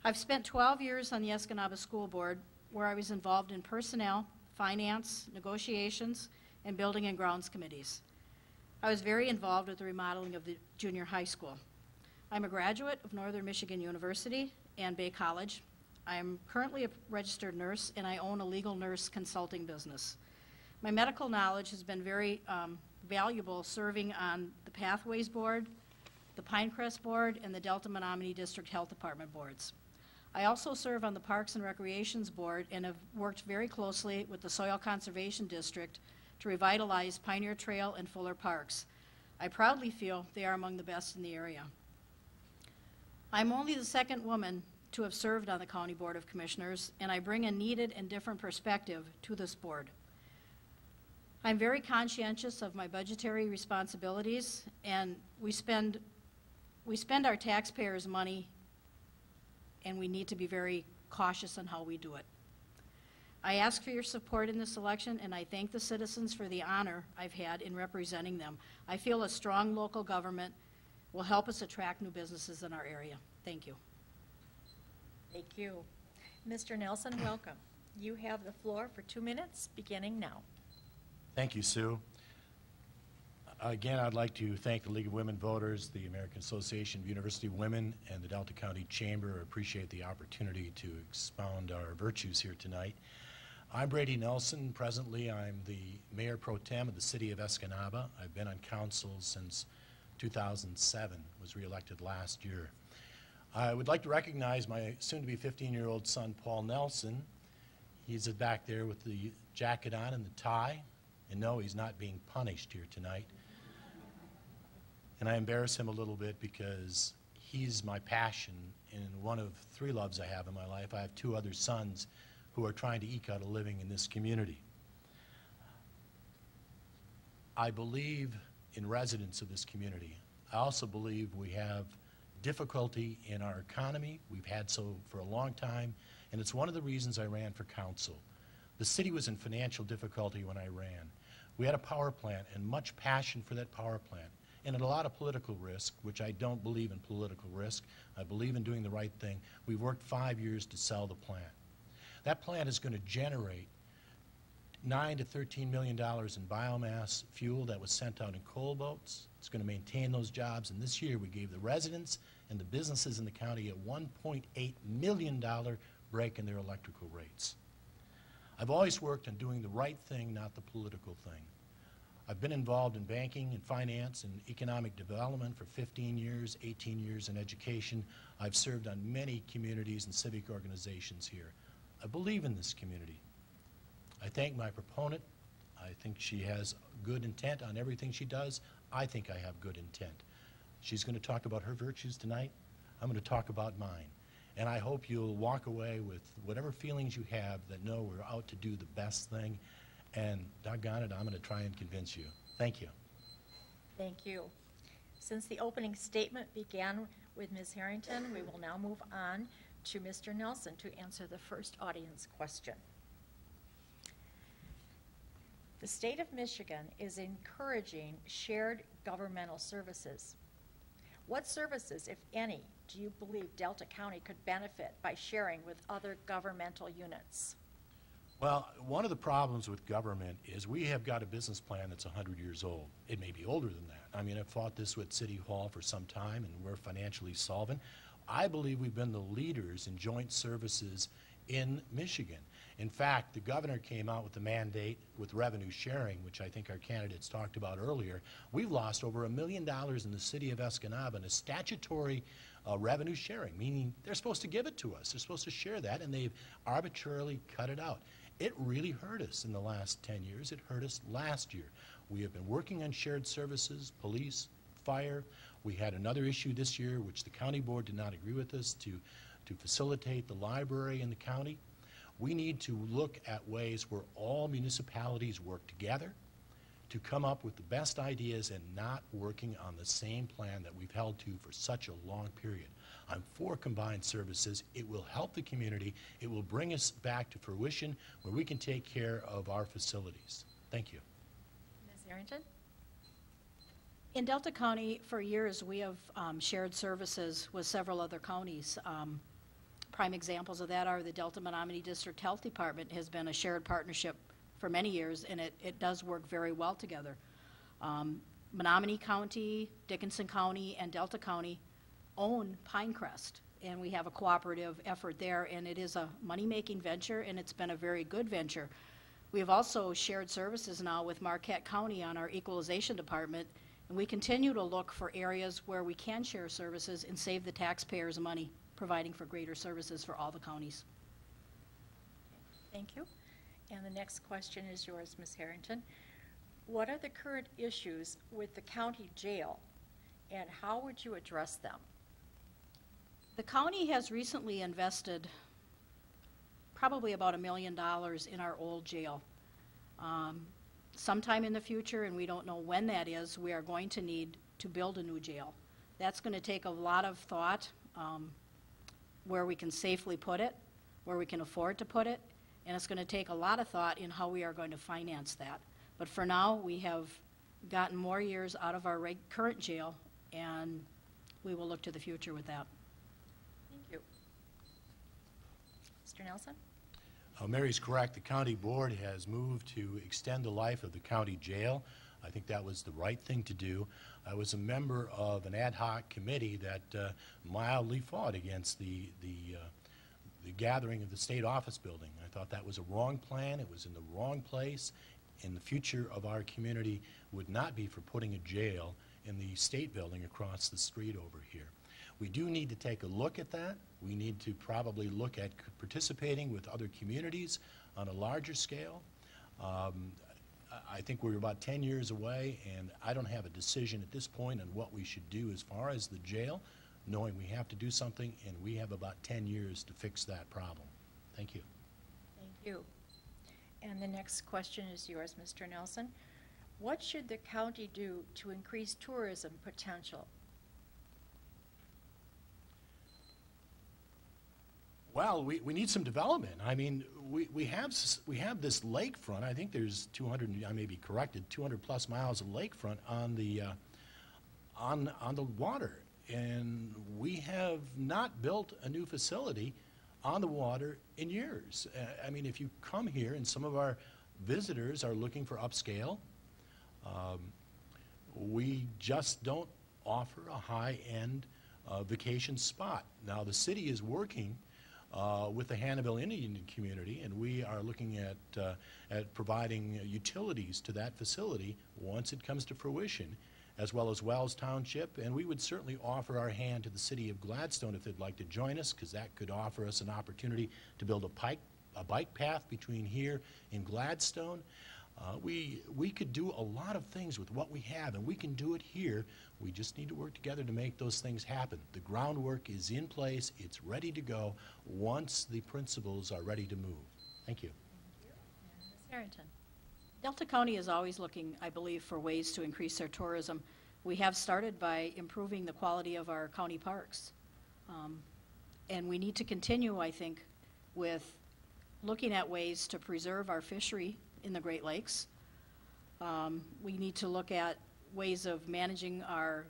I've spent 12 years on the Escanaba School Board, where I was involved in personnel, finance, negotiations, and building and grounds committees. I was very involved with the remodeling of the junior high school. I'm a graduate of Northern Michigan University and Bay College. I am currently a registered nurse, and I own a legal nurse consulting business. My medical knowledge has been very valuable serving on the Pathways Board, the Pinecrest Board, and the Delta Menominee District Health Department boards. I also serve on the Parks and Recreations Board and have worked very closely with the Soil Conservation District to revitalize Pioneer Trail and Fuller Parks. I proudly feel they are among the best in the area. I'm only the second woman to have served on the County Board of Commissioners, and I bring a needed and different perspective to this board. I'm very conscientious of my budgetary responsibilities, and we spend our taxpayers' money, and we need to be very cautious on how we do it. I ask for your support in this election, and I thank the citizens for the honor I've had in representing them. I feel a strong local government will help us attract new businesses in our area. Thank you. Thank you. Mr. Nelson, welcome. You have the floor for 2 minutes, beginning now. Thank you, Sue. Again, I'd like to thank the League of Women Voters, the American Association of University Women, and the Delta County Chamber. I appreciate the opportunity to expound our virtues here tonight. I'm Brady Nelson. Presently, I'm the Mayor Pro Tem of the City of Escanaba. I've been on council since 2007, was reelected last year. I would like to recognize my soon-to-be 15-year-old son, Paul Nelson. He's back there with the jacket on and the tie. And no, he's not being punished here tonight. And I embarrass him a little bit because he's my passion and one of 3 loves I have in my life. I have 2 other sons who are trying to eke out a living in this community. I believe in residents of this community. I also believe we have difficulty in our economy. We've had so for a long time, and it's one of the reasons I ran for council. The city was in financial difficulty when I ran. We had a power plant and much passion for that power plant, and at a lot of political risk, which I don't believe in political risk. I believe in doing the right thing. We've worked 5 years to sell the plant. That plant is going to generate $9 to $13 million in biomass fuel that was sent out in coal boats. It's going to maintain those jobs, and this year we gave the residents and the businesses in the county a $1.8 million break in their electrical rates. I've always worked on doing the right thing, not the political thing. I've been involved in banking and finance and economic development for 15 years, 18 years in education. I've served on many communities and civic organizations here. I believe in this community. I thank my proponent. I think she has good intent on everything she does. I think I have good intent. She's going to talk about her virtues tonight. I'm going to talk about mine. And I hope you'll walk away with whatever feelings you have that know we're out to do the best thing. And doggone it, I'm going to try and convince you. Thank you. Thank you. Since the opening statement began with Ms. Harrington, we will now move on to Mr. Nelson to answer the first audience question. The state of Michigan is encouraging shared governmental services. What services, if any, do you believe Delta County could benefit by sharing with other governmental units? Well, one of the problems with government is we have got a business plan that's 100 years old. It may be older than that. I mean, I've fought this with City Hall for some time, and we're financially solvent. I believe we've been the leaders in joint services in Michigan. In fact, the governor came out with the mandate with revenue sharing, which I think our candidates talked about earlier. We've lost over $1 million in the city of Escanaba in a statutory revenue sharing, meaning they're supposed to give it to us. They're supposed to share that, and they've arbitrarily cut it out. It really hurt us in the last 10 years. It hurt us last year. We have been working on shared services, police, fire. We had another issue this year, which the county board did not agree with us, to facilitate the library in the county. We need to look at ways where all municipalities work together to come up with the best ideas and not working on the same plan that we've held to for such a long period. I'm for combined services. It will help the community. It will bring us back to fruition where we can take care of our facilities. Thank you. Ms. Harrington? In Delta County, for years, we have shared services with several other counties. Prime examples of that are the Delta Menominee District Health Department has been a shared partnership for many years, and it does work very well together. Menominee County, Dickinson County, and Delta County own Pinecrest, and we have a cooperative effort there, and it is a money-making venture, and it's been a very good venture. We have also shared services now with Marquette County on our equalization department, and we continue to look for areas where we can share services and save the taxpayers money, providing for greater services for all the counties. Thank you. And the next question is yours, Ms. Harrington. What are the current issues with the county jail, and how would you address them? The county has recently invested probably about $1 million in our old jail. Sometime in the future, and we don't know when that is, we are going to need to build a new jail. That's going to take a lot of thought, where we can safely put it, where we can afford to put it, and it's going to take a lot of thought in how we are going to finance that. But for now, we have gotten more years out of our current jail, and we will look to the future with that. Thank you. Mr. Nelson? Mary's correct. The county board has moved to extend the life of the county jail. I think that was the right thing to do. I was a member of an ad hoc committee that mildly fought against the gathering of the state office building. I thought that was a wrong plan. It was in the wrong place, and the future of our community would not be for putting a jail in the state building across the street over here. We do need to take a look at that. We need to probably look at participating with other communities on a larger scale. I think we're about 10 years away, and I don't have a decision at this point on what we should do as far as the jail, knowing we have to do something, and we have about 10 years to fix that problem. Thank you. Thank you. And the next question is yours, Mr. Nelson. What should the county do to increase tourism potential? Well, we need some development. I mean, we have this lakefront. I think there's 200, I may be corrected, 200 plus miles of lakefront on the water, and we have not built a new facility on the water in years. I mean, if you come here, and some of our visitors are looking for upscale, we just don't offer a high-end vacation spot. Now, the city is working with the Hannibal Indian community, and we are looking at providing utilities to that facility once it comes to fruition, as well as Wells Township. And we would certainly offer our hand to the city of Gladstone if they'd like to join us, because that could offer us an opportunity to build a bike path between here and Gladstone. We could do a lot of things with what we have, and we can do it here. We just need to work together to make those things happen. The groundwork is in place. It's ready to go once the principals are ready to move. Thank you. Ms. Harrington. Delta County is always looking, I believe, for ways to increase their tourism. We have started by improving the quality of our county parks. And we need to continue, I think, with looking at ways to preserve our fishery in the Great Lakes. We need to look at ways of managing our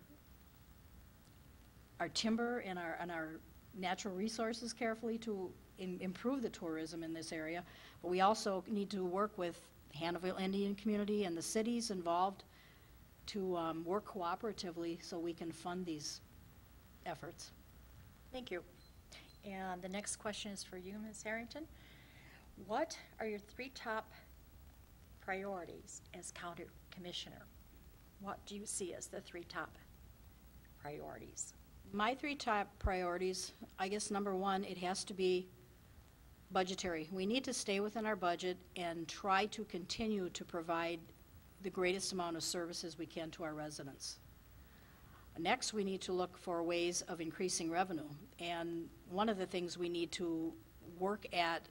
timber and our natural resources carefully to improve the tourism in this area. But we also need to work with the Hannibal Indian community and the cities involved to work cooperatively so we can fund these efforts. Thank you. And the next question is for you, Ms. Harrington. What are your 3 top priorities as county commissioner? What do you see as the 3 top priorities? My 3 top priorities, I guess number 1, it has to be budgetary. We need to stay within our budget and try to continue to provide the greatest amount of services we can to our residents. Next, we need to look for ways of increasing revenue. And one of the things we need to work at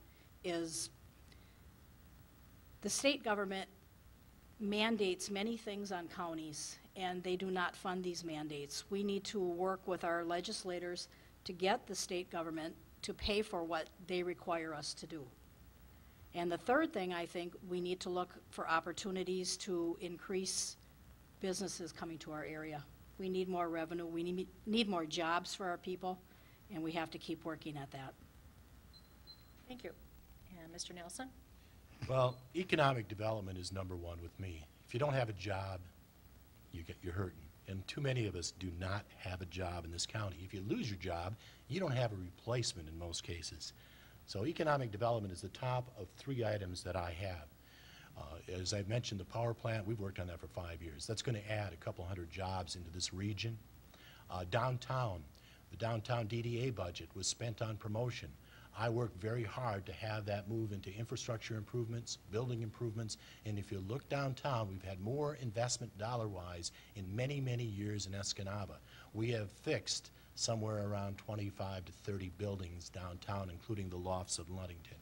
is the state government mandates many things on counties, and they do not fund these mandates. We need to work with our legislators to get the state government to pay for what they require us to do. And the third thing, I think, we need to look for opportunities to increase businesses coming to our area. We need more revenue, we need more jobs for our people, and we have to keep working at that. Thank you. And Mr. Nelson? Well, economic development is number 1 with me. If you don't have a job, you're hurting. And too many of us do not have a job in this county. If you lose your job, you don't have a replacement in most cases. So economic development is the top of 3 items that I have. As I mentioned, the power plant, we've worked on that for 5 years. That's going to add a couple hundred jobs into this region. Downtown, the downtown DDA budget was spent on promotion. I worked very hard to have that move into infrastructure improvements, building improvements, and if you look downtown, we've had more investment dollar-wise in many, many years in Escanaba. We have fixed somewhere around 25 to 30 buildings downtown, including the lofts of Ludington.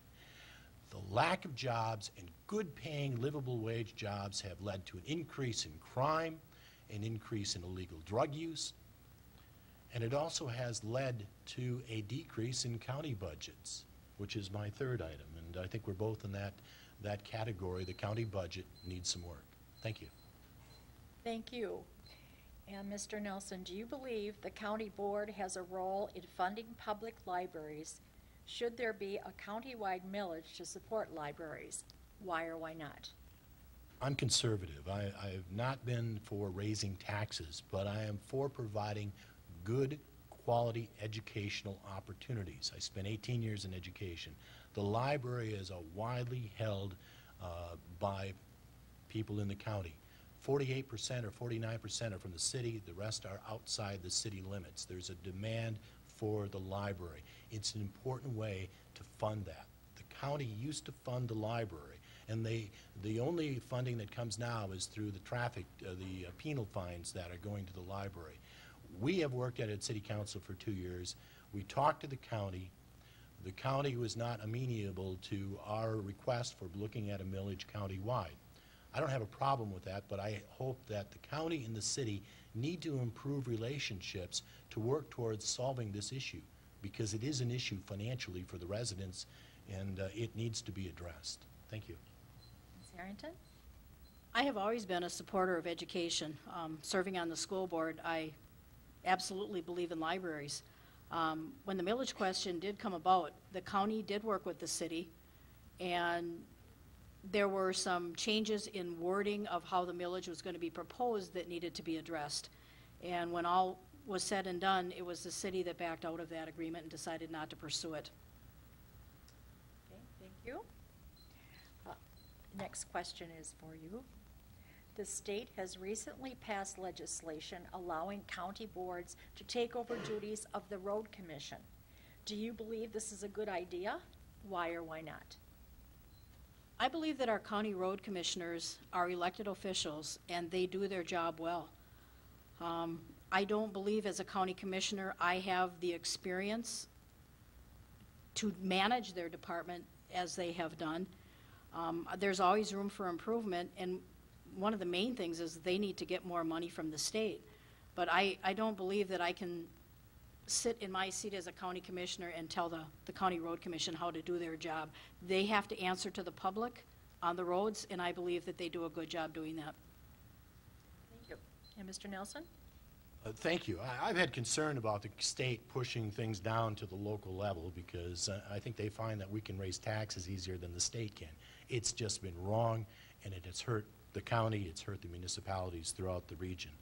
The lack of jobs and good-paying, livable wage jobs have led to an increase in crime, an increase in illegal drug use, and it also has led to a decrease in county budgets, which is my 3rd item. And I think we're both in that category. The county budget needs some work. Thank you. Thank you. And Mr. Nelson, do you believe the county board has a role in funding public libraries? Should there be a county-wide millage to support libraries? Why or why not? I'm conservative. I have not been for raising taxes, but I am for providing good quality educational opportunities. I spent 18 years in education. The library is widely held by people in the county. 48% or 49% are from the city. The rest are outside the city limits. There's a demand for the library. It's an important way to fund that. The county used to fund the library, and the only funding that comes now is through the penal fines that are going to the library. We have worked at it at City Council for 2 years. We talked to the county. The county was not amenable to our request for looking at a millage county-wide. I don't have a problem with that, but I hope that the county and the city need to improve relationships to work towards solving this issue, because it is an issue financially for the residents, and it needs to be addressed. Thank you. Ms. Harrington? I have always been a supporter of education. Serving on the school board, I absolutely believe in libraries. When the millage question did come about, the county did work with the city, and there were some changes in wording of how the millage was going to be proposed that needed to be addressed. And when all was said and done, it was the city that backed out of that agreement and decided not to pursue it. you. Next question is for you. The state has recently passed legislation allowing county boards to take over duties of the road commission. Do you believe this is a good idea? Why or why not? I believe that our county road commissioners are elected officials and they do their job well. I don't believe as a county commissioner I have the experience to manage their department as they have done. There's always room for improvement, and one of the main things is they need to get more money from the state. But I don't believe that I can sit in my seat as a county commissioner and tell the county road commission how to do their job. They have to answer to the public on the roads, and I believe that they do a good job doing that. Thank you. And Mr. Nelson? Thank you. I've had concern about the state pushing things down to the local level because I think they find that we can raise taxes easier than the state can. It's just been wrong, and it has hurt the county, it's hurt the municipalities throughout the region.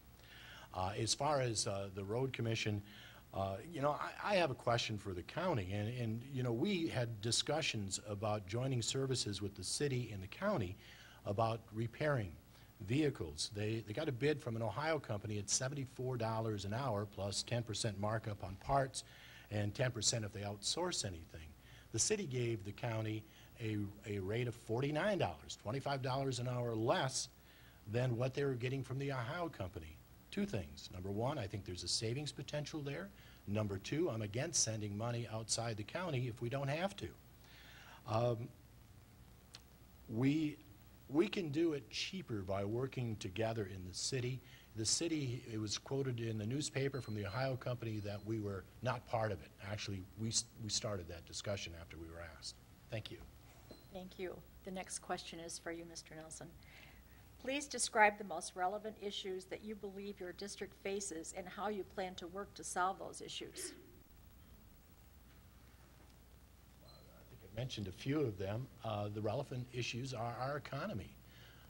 As far as the road commission, you know, I have a question for the county, and you know, we had discussions about joining services with the city and the county about repairing vehicles. They got a bid from an Ohio company at $74 an hour plus 10% markup on parts and 10% if they outsource anything. The city gave the county a rate of $49, $25 an hour less than what they were getting from the Ohio company. Two things. Number one, I think there's a savings potential there. Number two, I'm against sending money outside the county if we don't have to. We can do it cheaper by working together in the city. The city, it was quoted in the newspaper from the Ohio company that we were not part of it. Actually, we started that discussion after we were asked. Thank you. Thank you. The next question is for you, Mr. Nelson. Please describe the most relevant issues that you believe your district faces and how you plan to work to solve those issues. I mentioned a few of them. The relevant issues are our economy.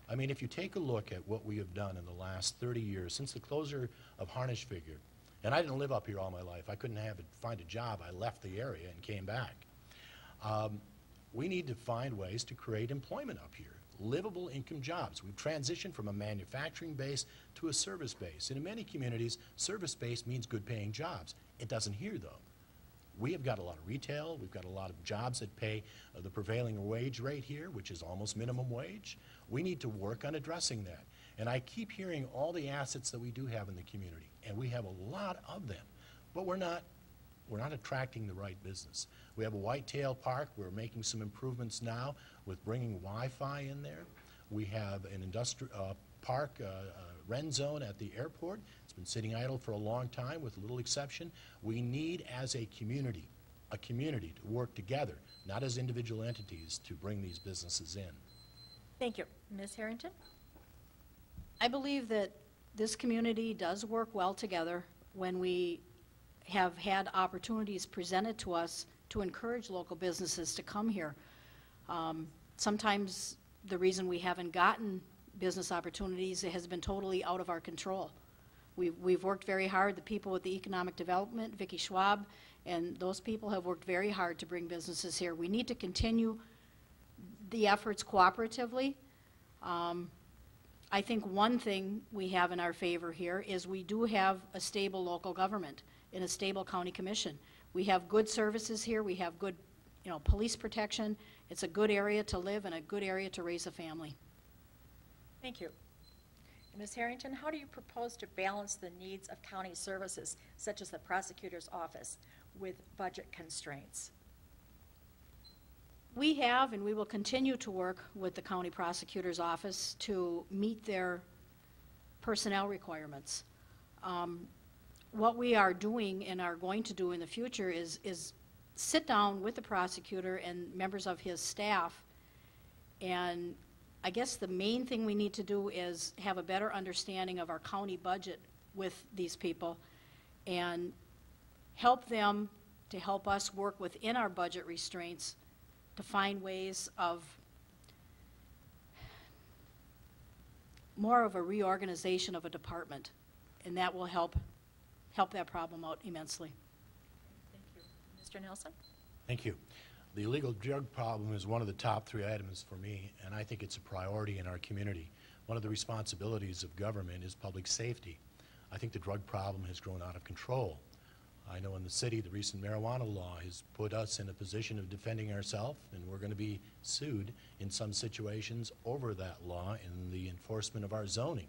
I mean, if you take a look at what we have done in the last 30 years, since the closure of Harnish Figure, and I didn't live up here all my life. I couldn't find a job. I left the area and came back. We need to find ways to create employment up here, livable income jobs. We've transitioned from a manufacturing base to a service base. And in many communities, service base means good paying jobs. It doesn't here, though. We have got a lot of retail. We've got a lot of jobs that pay the prevailing wage rate here, which is almost minimum wage. We need to work on addressing that. And I keep hearing all the assets that we do have in the community, and we have a lot of them, but we're not attracting the right business. We have a whitetail park. We're making some improvements now with bringing Wi-Fi in there. We have an industrial park, Ren Zone at the airport. It's been sitting idle for a long time with little exception. We need, as a community to work together, not as individual entities, to bring these businesses in. Thank you. Ms. Harrington? I believe that this community does work well together when we have had opportunities presented to us to encourage local businesses to come here. Sometimes the reason we haven't gotten business opportunities has been totally out of our control. We've worked very hard. The people with the economic development, Vicki Schwab, and those people have worked very hard to bring businesses here. We need to continue the efforts cooperatively. I think one thing we have in our favor here is we do have a stable local government and a stable county commission. We have good services here. We have good, police protection. It's a good area to live and a good area to raise a family. Thank you. Ms. Harrington, how do you propose to balance the needs of county services, such as the prosecutor's office, with budget constraints? We have and we will continue to work with the county prosecutor's office to meet their personnel requirements. What we are doing and are going to do in the future is sit down with the prosecutor and members of his staff, and I guess the main thing we need to do is have a better understanding of our county budget with these people and help them to help us work within our budget restraints to find ways of more of a reorganization of a department, and that will help that problem out immensely. Thank you. Mr. Nelson? Thank you. The illegal drug problem is one of the top 3 items for me, and I think it's a priority in our community. One of the responsibilities of government is public safety. I think the drug problem has grown out of control. I know in the city the recent marijuana law has put us in a position of defending ourselves, and we're going to be sued in some situations over that law in the enforcement of our zoning.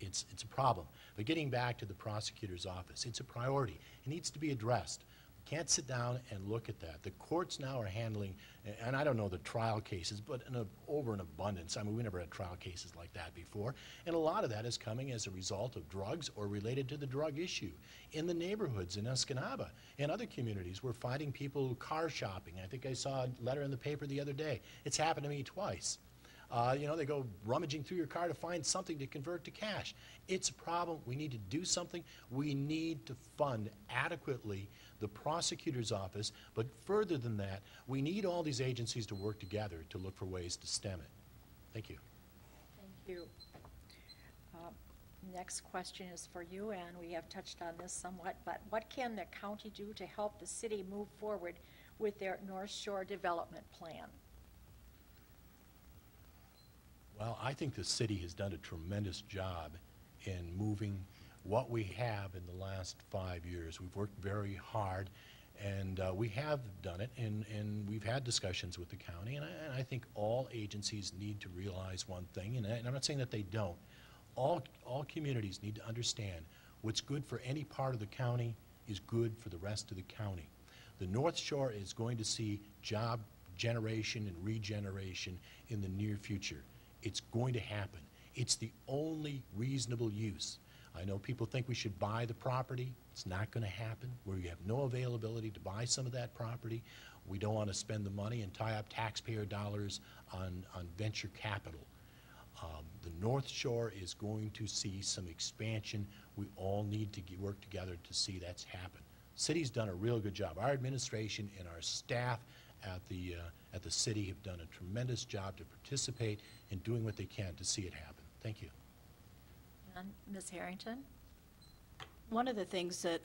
It's a problem. But getting back to the prosecutor's office, it's a priority. It needs to be addressed. We can't sit down and look at that. The courts now are handling, and I don't know the trial cases, but over an abundance. I mean, we never had trial cases like that before. And a lot of that is coming as a result of drugs or related to the drug issue. In the neighborhoods in Escanaba and other communities, we're finding people car shopping. I think I saw a letter in the paper the other day. It's happened to me twice. You know, they go rummaging through your car to find something to convert to cash. It's a problem. We need to do something. We need to fund adequately the prosecutor's office, but further than that, we need all these agencies to work together to look for ways to stem it. Thank you. Thank you. Next question is for you, and we have touched on this somewhat, but what can the county do to help the city move forward with their North Shore development plan? Well, I think the city has done a tremendous job in moving what we have in the last 5 years. We've worked very hard, and we have done it, and we've had discussions with the county, and I think all agencies need to realize one thing, and I'm not saying that they don't. All communities need to understand what's good for any part of the county is good for the rest of the county. The North Shore is going to see job generation and regeneration in the near future. It's going to happen. It's the only reasonable use. I know people think we should buy the property. It's not going to happen. We have no availability to buy some of that property. We don't want to spend the money and tie up taxpayer dollars on venture capital. The North Shore is going to see some expansion. We all need to work together to see that's happen. City's done a real good job. Our administration and our staff at the city have done a tremendous job to participate in doing what they can to see it happen. Thank you. And Ms. Harrington? One of the things that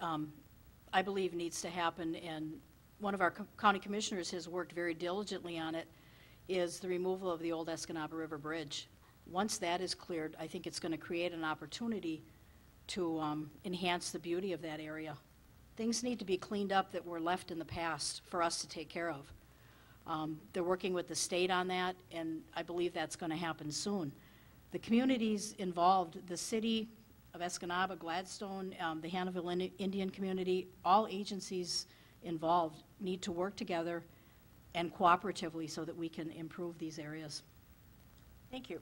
I believe needs to happen, and one of our county commissioners has worked very diligently on it, is the removal of the old Escanaba River Bridge. Once that is cleared, I think it's going to create an opportunity to enhance the beauty of that area. Things need to be cleaned up that were left in the past for us to take care of. They're working with the state on that, and I believe that's going to happen soon. The communities involved, the city of Escanaba, Gladstone, the Hannahville Indian community, all agencies involved need to work together and cooperatively so that we can improve these areas. Thank you.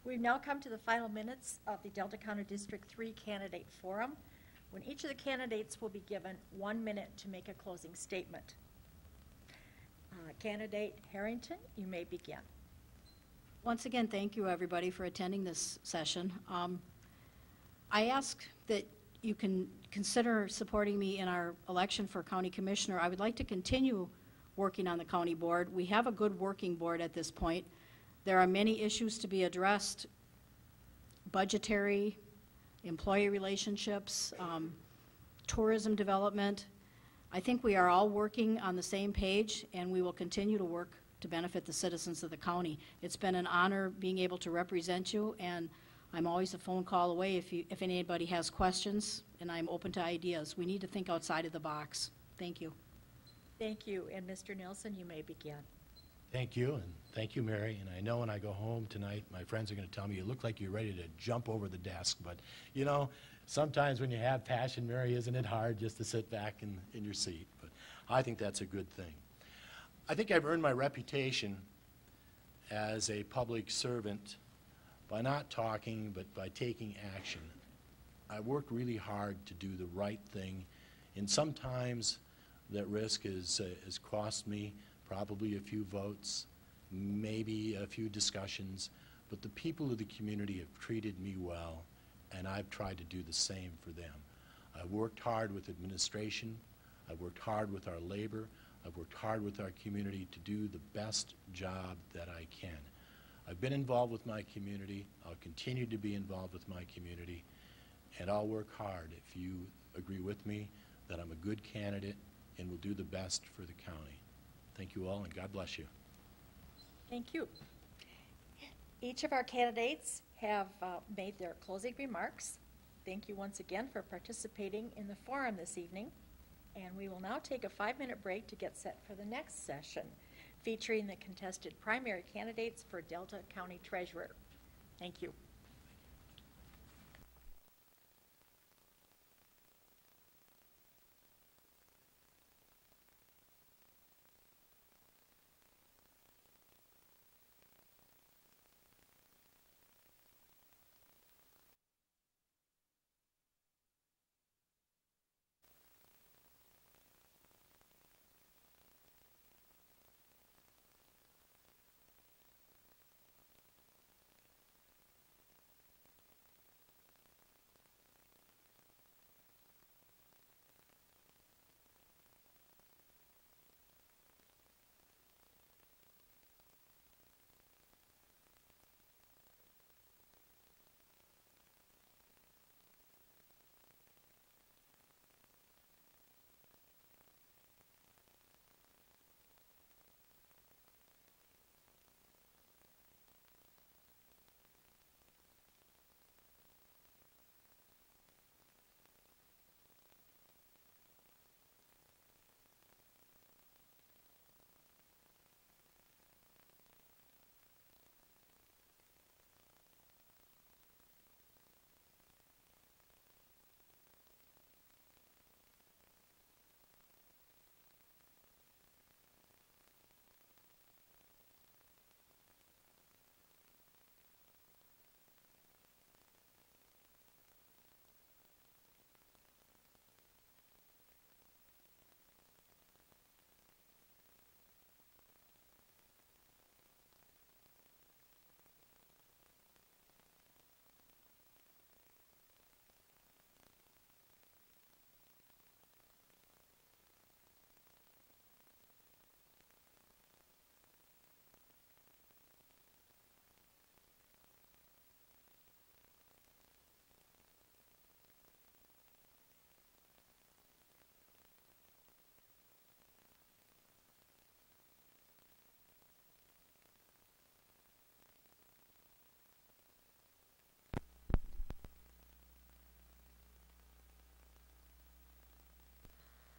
We've now come to the final minutes of the Delta County District 3 Candidate Forum, when each of the candidates will be given 1 minute to make a closing statement. Candidate Harrington, you may begin. Once again, thank you everybody for attending this session. I ask that you can consider supporting me in our election for county commissioner. I would like to continue working on the county board. We have a good working board at this point. There are many issues to be addressed: budgetary, employee relationships, tourism development. I think we are all working on the same page, and we will continue to work to benefit the citizens of the county. It's been an honor being able to represent you, and I'm always a phone call away if anybody has questions, and I'm open to ideas. We need to think outside of the box. Thank you. Thank you. And Mr. Nelson, you may begin. Thank you, and thank you, Mary. And I know when I go home tonight, my friends are going to tell me, you look like you're ready to jump over the desk. But, you know, sometimes when you have passion, Mary, isn't it hard just to sit back in your seat? But I think that's a good thing. I think I've earned my reputation as a public servant by not talking, but by taking action. I worked really hard to do the right thing, and sometimes that risk has cost me probably a few votes, maybe a few discussions, but the people of the community have treated me well, and I've tried to do the same for them. I've worked hard with administration, I've worked hard with our labor, I've worked hard with our community to do the best job that I can. I've been involved with my community, I'll continue to be involved with my community, and I'll work hard if you agree with me that I'm a good candidate and will do the best for the county. Thank you all, and God bless you. Thank you. Each of our candidates have made their closing remarks. Thank you once again for participating in the forum this evening. And we will now take a 5-minute break to get set for the next session, featuring the contested primary candidates for Delta County Treasurer. Thank you.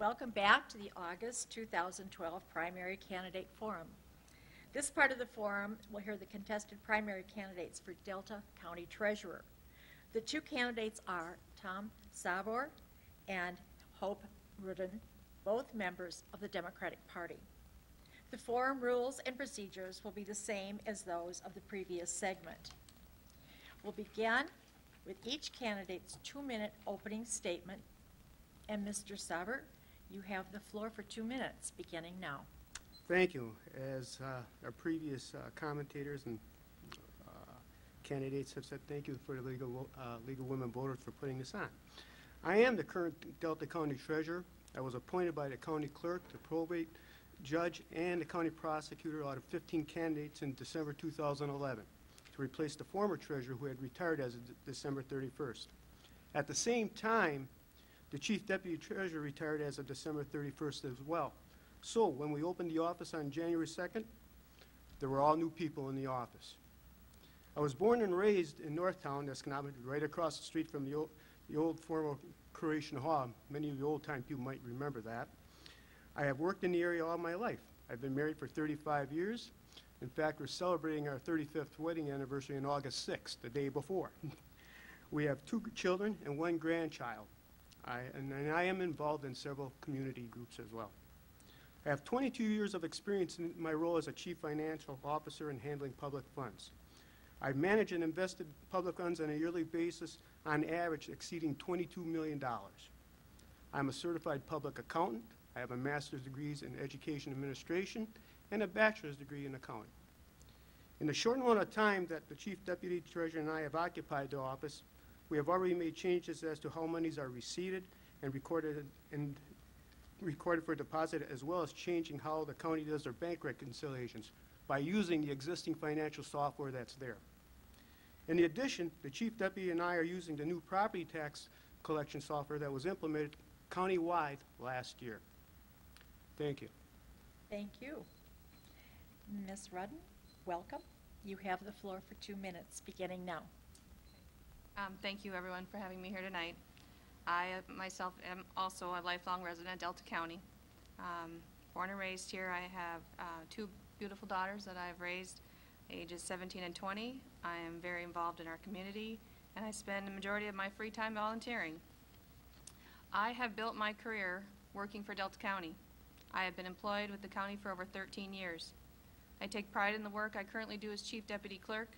Welcome back to the August 2012 Primary Candidate Forum. This part of the forum will hear the contested primary candidates for Delta County Treasurer. The two candidates are Tom Sabor and Hope Rudden, both members of the Democratic Party. The forum rules and procedures will be the same as those of the previous segment. We'll begin with each candidate's 2-minute opening statement. And Mr. Sabor, you have the floor for 2 minutes, beginning now. Thank you. As our previous commentators and candidates have said, thank you for the League of Women Voters for putting this on. I am the current Delta County Treasurer. I was appointed by the County Clerk, the Probate Judge, and the County Prosecutor out of 15 candidates in December 2011 to replace the former Treasurer who had retired as of December 31st. At the same time, the Chief Deputy Treasurer retired as of December 31st as well. So when we opened the office on January 2nd, there were all new people in the office. I was born and raised in Northtown, Escanaba, right across the street from the old former Croatian Hall. Many of the old-time people might remember that. I have worked in the area all my life. I've been married for 35 years. In fact, we're celebrating our 35th wedding anniversary on August 6th, the day before. We have 2 children and 1 grandchild. And I am involved in several community groups as well. I have 22 years of experience in my role as a Chief Financial Officer in handling public funds. I've managed and invested public funds on a yearly basis, on average exceeding $22 million. I'm a certified public accountant. I have a master's degree in education administration and a bachelor's degree in accounting. In the short amount of time that the Chief Deputy Treasurer and I have occupied the office, we have already made changes as to how monies are receipted and recorded for deposit, as well as changing how the county does their bank reconciliations by using the existing financial software that's there. In addition, the Chief Deputy and I are using the new property tax collection software that was implemented countywide last year. Thank you. Thank you. Ms. Rudden, welcome. You have the floor for 2 minutes, beginning now. Thank you, everyone, for having me here tonight. I myself am also a lifelong resident of Delta County. Born and raised here. I have 2 beautiful daughters that I've raised, ages 17 and 20. I am very involved in our community, and I spend the majority of my free time volunteering. I have built my career working for Delta County. I have been employed with the county for over 13 years. I take pride in the work I currently do as Chief Deputy Clerk.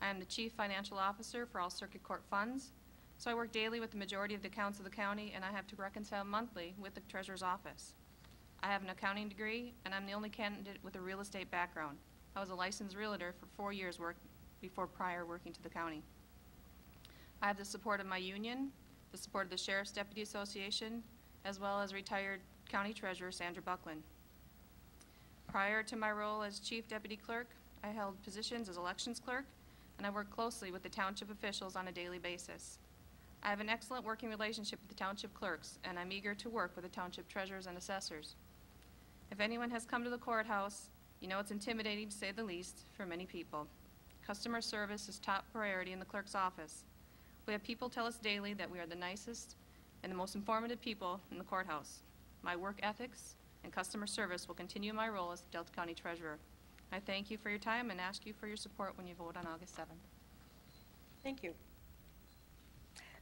I am the Chief Financial Officer for all Circuit Court funds, so I work daily with the majority of the accounts of the county, and I have to reconcile monthly with the Treasurer's Office. I have an accounting degree, and I'm the only candidate with a real estate background. I was a licensed realtor for 4 years before prior working to the county. I have the support of my union, the support of the Sheriff's Deputy Association, as well as retired County Treasurer Sandra Buckland. Prior to my role as Chief Deputy Clerk, I held positions as Elections Clerk, and I work closely with the township officials on a daily basis. I have an excellent working relationship with the township clerks, and I'm eager to work with the township treasurers and assessors. If anyone has come to the courthouse, you know it's intimidating, to say the least, for many people. Customer service is top priority in the clerk's office. We have people tell us daily that we are the nicest and the most informative people in the courthouse. My work ethics and customer service will continue my role as the Delta County Treasurer. I thank you for your time and ask you for your support when you vote on August 7th. Thank you.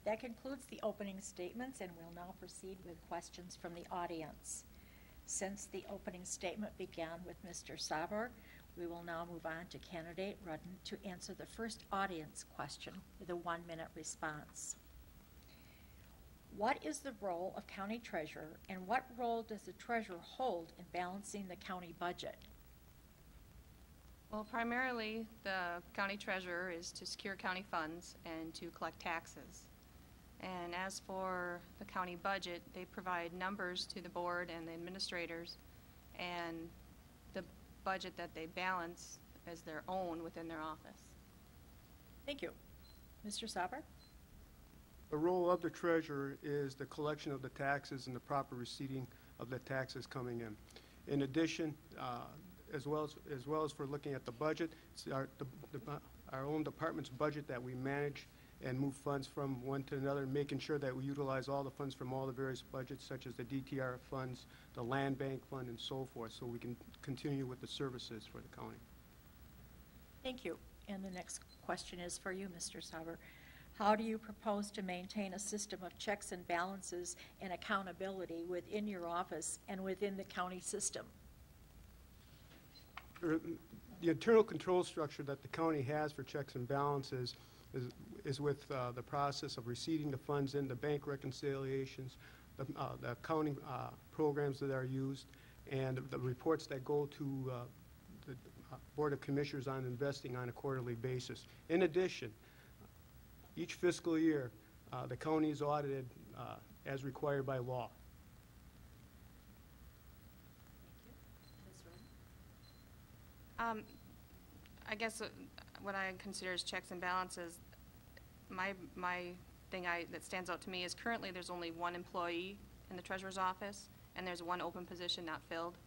That concludes the opening statements, and we'll now proceed with questions from the audience. Since the opening statement began with Mr. Sabor, we will now move on to candidate Rudden to answer the first audience question with a 1-minute response. What is the role of county treasurer, and what role does the treasurer hold in balancing the county budget? Well, primarily, the county treasurer is to secure county funds and to collect taxes. And as for the county budget, they provide numbers to the board and the administrators, and the budget that they balance as their own within their office. Thank you. Mr. Sabor? The role of the treasurer is the collection of the taxes and the proper receipting of the taxes coming in. In addition, as well as for looking at the budget, it's our own department's budget that we manage and move funds from one to another, making sure that we utilize all the funds from all the various budgets, such as the DTR funds, the land bank fund, and so forth, so we can continue with the services for the county. Thank you. And the next question is for you, Mr. Sabor. How do you propose to maintain a system of checks and balances and accountability within your office and within the county system? The internal control structure that the county has for checks and balances is with the process of receiving the funds in, the bank reconciliations, the accounting programs that are used, and the reports that go to the Board of Commissioners on investing on a quarterly basis. In addition, each fiscal year, the county is audited as required by law. I guess what I consider as checks and balances, my thing that stands out to me is currently there's only 1 employee in the treasurer's office, and there's 1 open position not filled.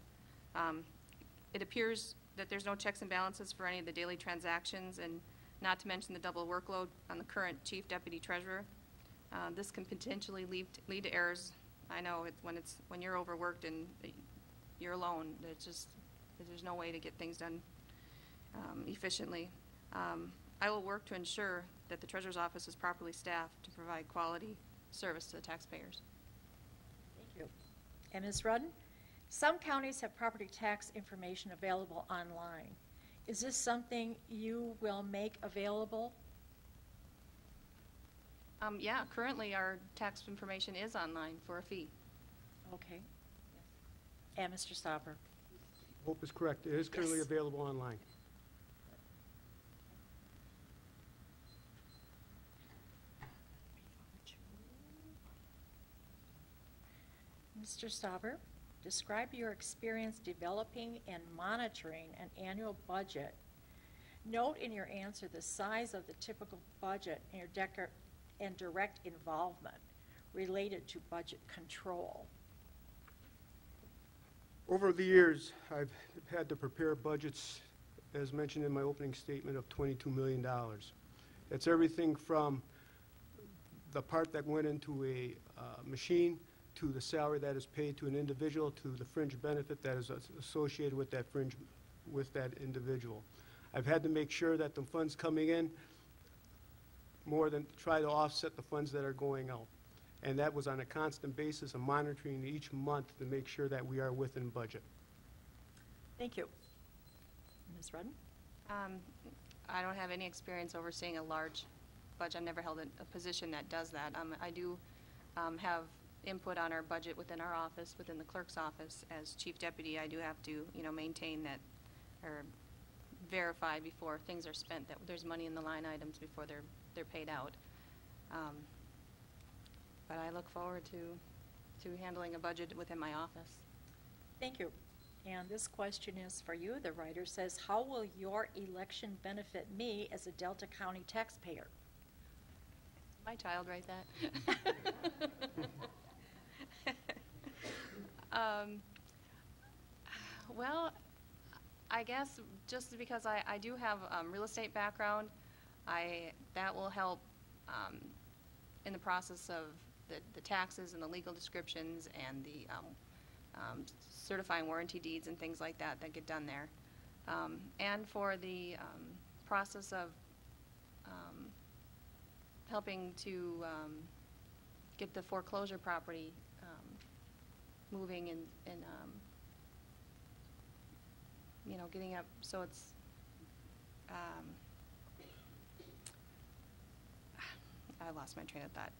It appears that there's no checks and balances for any of the daily transactions, and not to mention the double workload on the current chief deputy treasurer. This can potentially lead to errors. I know when you're overworked and you're alone, there's no way to get things done efficiently. I will work to ensure that the treasurer's office is properly staffed to provide quality service to the taxpayers. Thank you. And Ms. Rudden, some counties have property tax information available online. Is this something you will make available? Yeah, currently our tax information is online for a fee. Okay. And Mr. Sabor? Hope is correct. It is currently Yes. available online. Mr. Sabor, describe your experience developing and monitoring an annual budget. Note in your answer the size of the typical budget and your direct involvement related to budget control. Over the years, I've had to prepare budgets, as mentioned in my opening statement, of $22 million. It's everything from the part that went into a machine, to the salary that is paid to an individual, to the fringe benefit that is associated with that individual. I've had to make sure that the funds coming in more than try to offset the funds that are going out. And that was on a constant basis of monitoring each month to make sure that we are within budget. Thank you. Ms. Rudden? I don't have any experience overseeing a large budget. I've never held a position that does that. I do have input on our budget within our office, within the clerk's office. As chief deputy, I do have to, maintain that, or verify before things are spent that there's money in the line items before they're paid out. But I look forward to handling a budget within my office. Thank you. And this question is for you. The writer says, how will your election benefit me as a Delta County taxpayer? My child write that. Well, I guess just because I do have real estate background, that will help in the process of the taxes and the legal descriptions and the certifying warranty deeds and things like that get done there. And for the process of helping to get the foreclosure property moving and getting up so it's I lost my train of thought.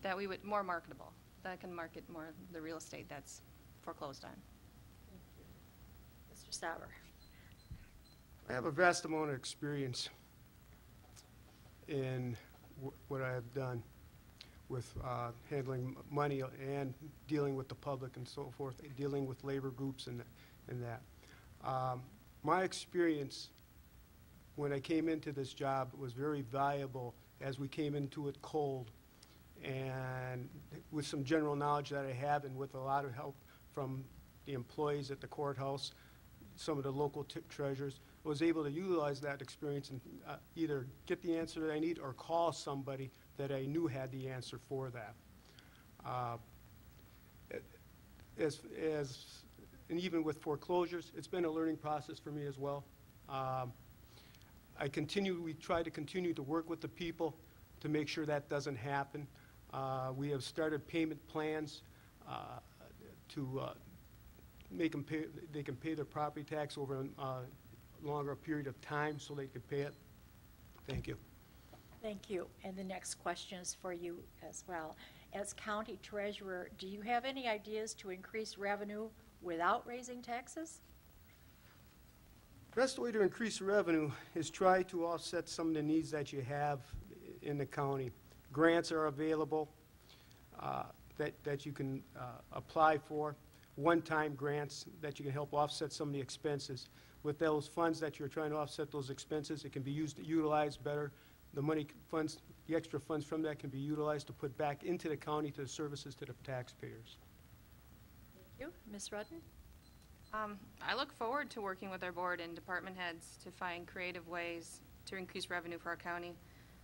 That we would more marketable. That I can market more the real estate that's foreclosed on. Mr. Sabor? I have a vast amount of experience in what I have done with handling money and dealing with the public and so forth, dealing with labor groups and that. My experience when I came into this job was very valuable as we came into it cold, and with some general knowledge that I have and with a lot of help from the employees at the courthouse, some of the local treasurers, I was able to utilize that experience and either get the answer that I need or call somebody that I knew had the answer for that. And even with foreclosures, it's been a learning process for me as well. We try to continue to work with the people to make sure that doesn't happen. We have started payment plans to make them pay. They can pay their property tax over a longer period of time so they can pay it. Thank you. Thank you. And the next question is for you as well. As county treasurer, do you have any ideas to increase revenue without raising taxes? The best way to increase revenue is try to offset some of the needs that you have in the county. Grants are available that you can apply for, one-time grants that you can help offset some of the expenses. With those funds that you're trying to offset those expenses, it can be utilized better. The money funds, the extra funds from that can be utilized to put back into the county to the services to the taxpayers. Thank you. Ms. Rudden? I look forward to working with our board and department heads to find creative ways to increase revenue for our county.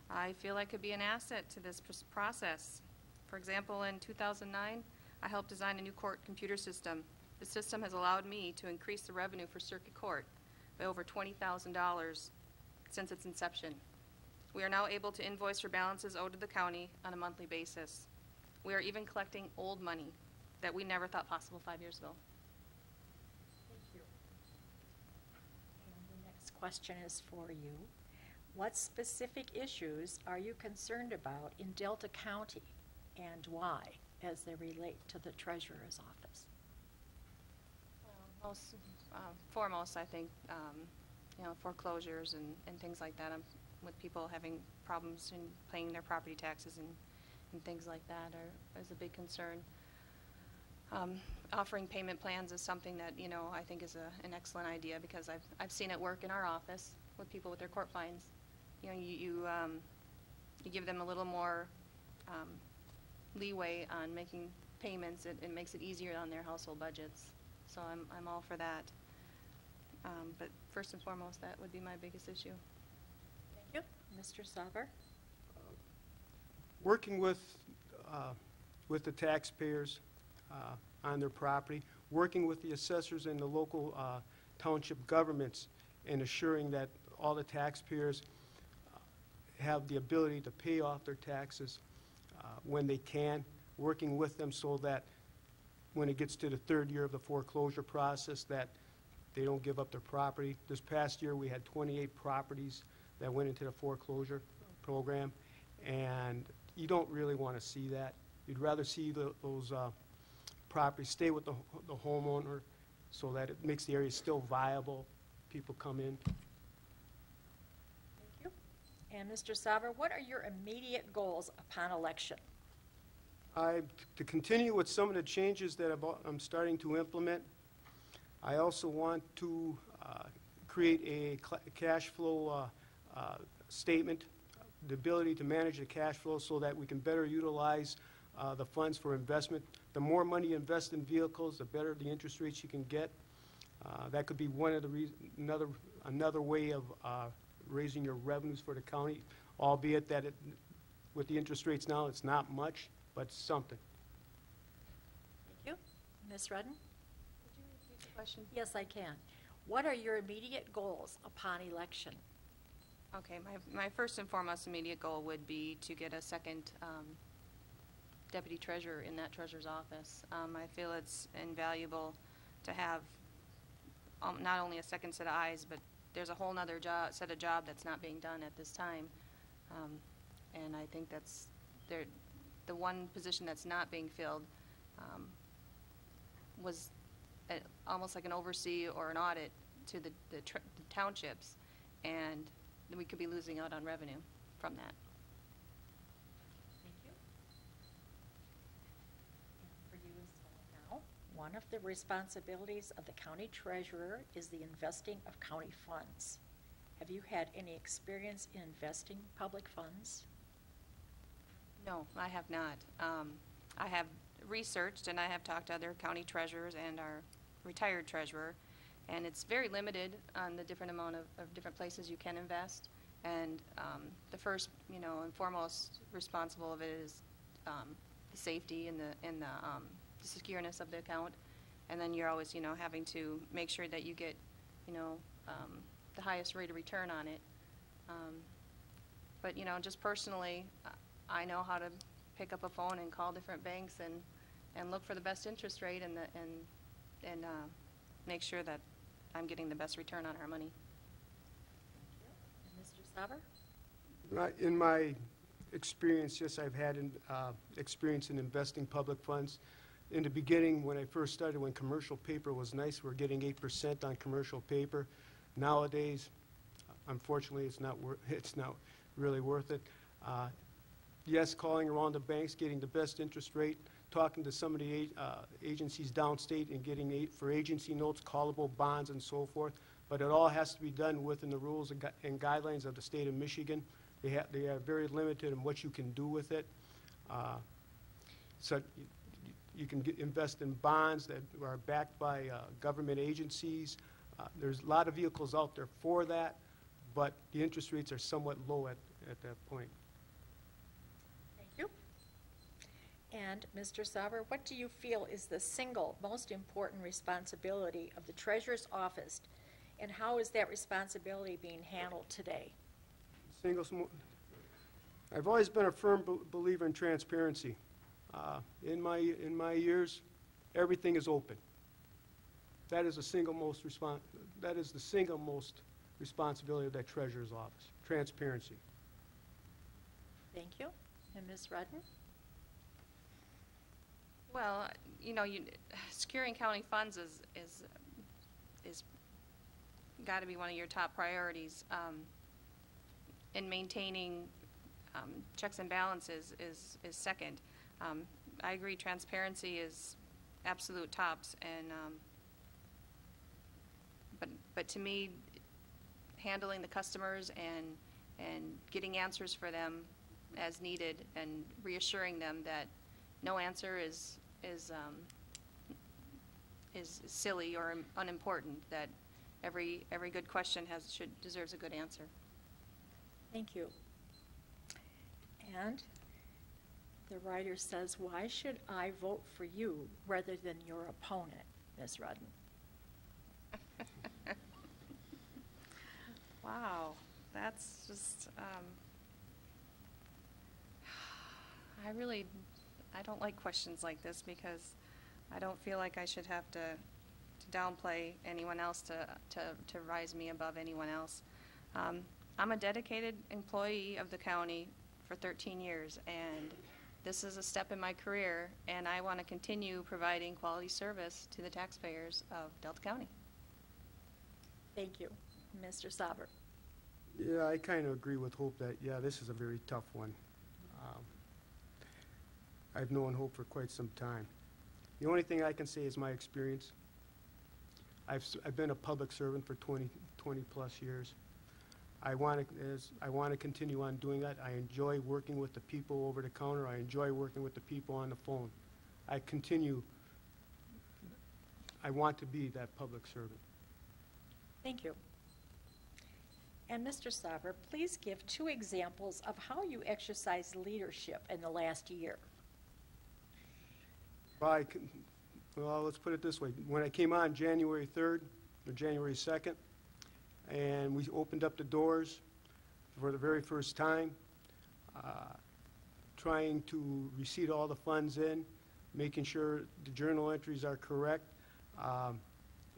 I feel I could be an asset to this process. For example, in 2009, I helped design a new court computer system. The system has allowed me to increase the revenue for circuit court by over $20,000 since its inception. We are now able to invoice for balances owed to the county on a monthly basis. We are even collecting old money that we never thought possible 5 years ago. Thank you. And the next question is for you. What specific issues are you concerned about in Delta County and why, as they relate to the treasurer's office? Foremost, I think, foreclosures and things like that. With people having problems in paying their property taxes and things like that is a big concern. Offering payment plans is something that, I think is an excellent idea because I've seen it work in our office with people with their court fines. You give them a little more leeway on making payments. It makes it easier on their household budgets. So I'm all for that. But first and foremost, that would be my biggest issue. Thank you. Mr. Sabor? Working with the taxpayers on their property, working with the assessors and the local township governments, and assuring that all the taxpayers have the ability to pay off their taxes when they can, working with them so that when it gets to the third year of the foreclosure process, that they don't give up their property. This past year, we had 28 properties that went into the foreclosure program, and you don't really want to see that. You'd rather see those properties stay with the homeowner so that it makes the area still viable. People come in. Thank you. And Mr. Sabor, what are your immediate goals upon election? To continue with some of the changes that I'm starting to implement. I also want to create a cash flow statement, the ability to manage the cash flow so that we can better utilize the funds for investment. The more money you invest in vehicles, the better the interest rates you can get. That could be one of the another way of raising your revenues for the county, albeit that with the interest rates now, it's not much, but something. Thank you. Ms. Rudden? Could you repeat the question? Yes, I can. What are your immediate goals upon election? Okay, my first and foremost immediate goal would be to get a second deputy treasurer in that treasurer's office. I feel it's invaluable to have not only a second set of eyes, but there's a whole other set of job that's not being done at this time. And I think that's the one position that's not being filled was almost like an oversee or an audit to the townships, and we could be losing out on revenue from that. Thank you. And for you as well now, one of the responsibilities of the county treasurer is the investing of county funds. Have you had any experience in investing public funds? No, I have not. I have researched and I have talked to other county treasurers and our retired treasurer, and it's very limited on the different amount of different places you can invest. And the first, and foremost responsible of it is the safety and the secureness of the account. And then you're always, having to make sure that you get, the highest rate of return on it. But just personally, I know how to pick up a phone and call different banks and look for the best interest rate and make sure that I'm getting the best return on our money. And Mr. Sabor? In my experience, yes, I've had experience in investing public funds. In the beginning, when I first started, when commercial paper was nice, we're getting 8% on commercial paper. Nowadays, unfortunately, it's not really worth it. Yes, calling around the banks, getting the best interest rate, talking to some of the agencies downstate and getting for agency notes, callable bonds, and so forth. But it all has to be done within the rules and guidelines of the state of Michigan. They are very limited in what you can do with it. So you can invest in bonds that are backed by government agencies. There's a lot of vehicles out there for that, but the interest rates are somewhat low at that point. Thank you. And Mr. Sabor, what do you feel is the single most important responsibility of the treasurer's office, and how is that responsibility being handled today? I've always been a firm believer in transparency. In my years, everything is open. That is the single most responsibility of that treasurer's office. Transparency. Thank you. And Ms. Rudden? Well, securing county funds is got to be one of your top priorities. And maintaining checks and balances is second. I agree, transparency is absolute tops, and but to me, handling the customers and getting answers for them as needed and reassuring them that no answer is is silly or unimportant, that every good question deserves a good answer. Thank you. And the writer says, why should I vote for you rather than your opponent, Ms. Rudden? Wow, that's just, I don't like questions like this, because I don't feel like I should have to downplay anyone else to rise me above anyone else. I'm a dedicated employee of the county for 13 years, and this is a step in my career, and I want to continue providing quality service to the taxpayers of Delta County. Thank you. Mr. Sabor. Yeah, I kind of agree with Hope that, yeah, this is a very tough one. I've known Hope for quite some time. The only thing I can say is my experience. I've been a public servant for 20 plus years. I want to continue on doing that. I enjoy working with the people over the counter. I enjoy working with the people on the phone. I want to be that public servant. Thank you. And Mr. Sabor, please give 2 examples of how you exercised leadership in the last year. Well, let's put it this way. When I came on January 3rd or January 2nd, and we opened up the doors for the very first time, trying to receipt all the funds in, making sure the journal entries are correct,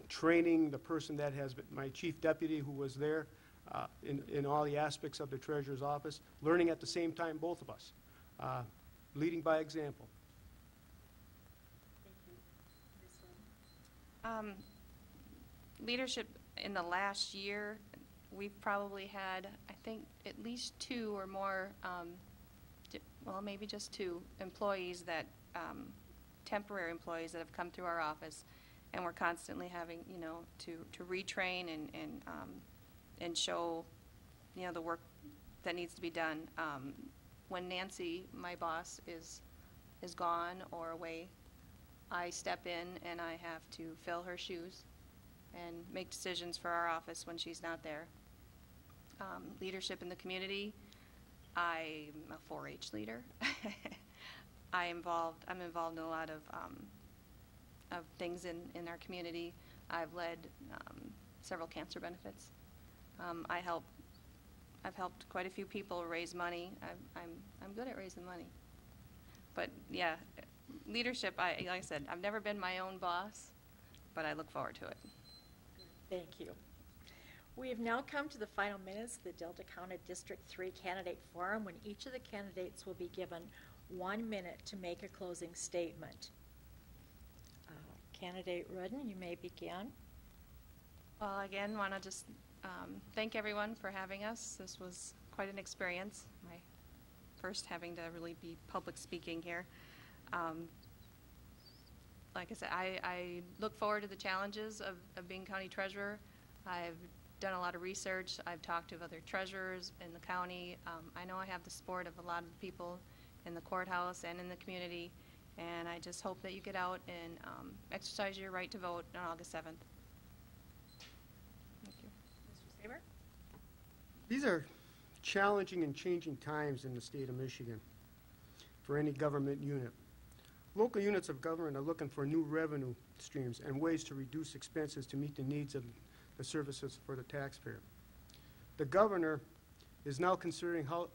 training the person that has been my chief deputy who was there in all the aspects of the treasurer's office, learning at the same time, both of us, leading by example. Leadership in the last year, we've probably had, I think, at least 2 or more, well, maybe just 2 employees that, temporary employees that have come through our office, and we're constantly having, to retrain and show, the work that needs to be done. When Nancy, my boss, is gone or away, I step in and I have to fill her shoes and make decisions for our office when she's not there. Leadership in the community, I'm a 4-H leader. I'm involved in a lot of things in our community. I've led several cancer benefits. I've helped quite a few people raise money. I'm good at raising money. But yeah, leadership, like I said, I've never been my own boss, but I look forward to it. Thank you. We have now come to the final minutes of the Delta County District 3 Candidate Forum, when each of the candidates will be given 1 minute to make a closing statement. Candidate Rudden, you may begin. Well, again, want to just thank everyone for having us. This was quite an experience. My first having to really be public speaking here. Like I said, I look forward to the challenges of being county treasurer. I've done a lot of research. I've talked to other treasurers in the county. I know I have the support of a lot of people in the courthouse and in the community, and I just hope that you get out and exercise your right to vote on August 7th. Thank you. Mr. Sabor? These are challenging and changing times in the state of Michigan for any government unit. Local units of government are looking for new revenue streams and ways to reduce expenses to meet the needs of the services for the taxpayer. The governor is now considering how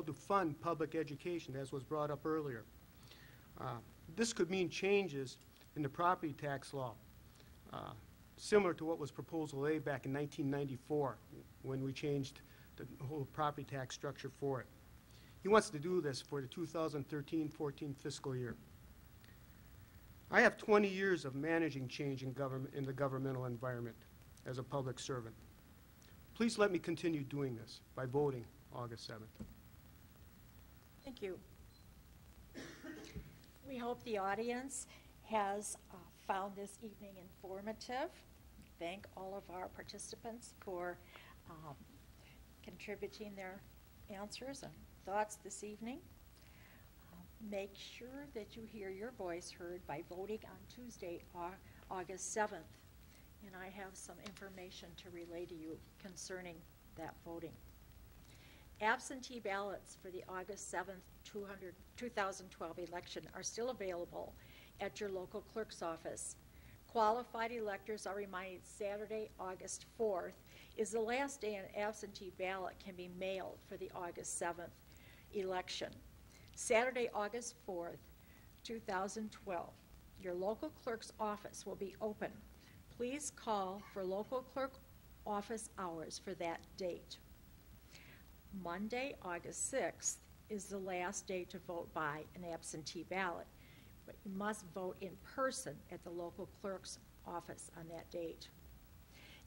to fund public education, as was brought up earlier. This could mean changes in the property tax law, similar to what was Proposal A back in 1994, when we changed the whole property tax structure for it. He wants to do this for the 2013-14 fiscal year. I have 20 years of managing change in the governmental environment as a public servant. Please let me continue doing this by voting August 7th. Thank you. We hope the audience has found this evening informative. Thank all of our participants for contributing their answers and thoughts this evening. Make sure that you hear your voice heard by voting on Tuesday, August 7th. And I have some information to relay to you concerning that voting. Absentee ballots for the August 7th, 2012 election are still available at your local clerk's office. Qualified electors are reminded Saturday, August 4th is the last day an absentee ballot can be mailed for the August 7th election. Saturday, August 4th, 2012, your local clerk's office will be open. Please call for local clerk office hours for that date. Monday, August 6th is the last day to vote by an absentee ballot, but you must vote in person at the local clerk's office on that date.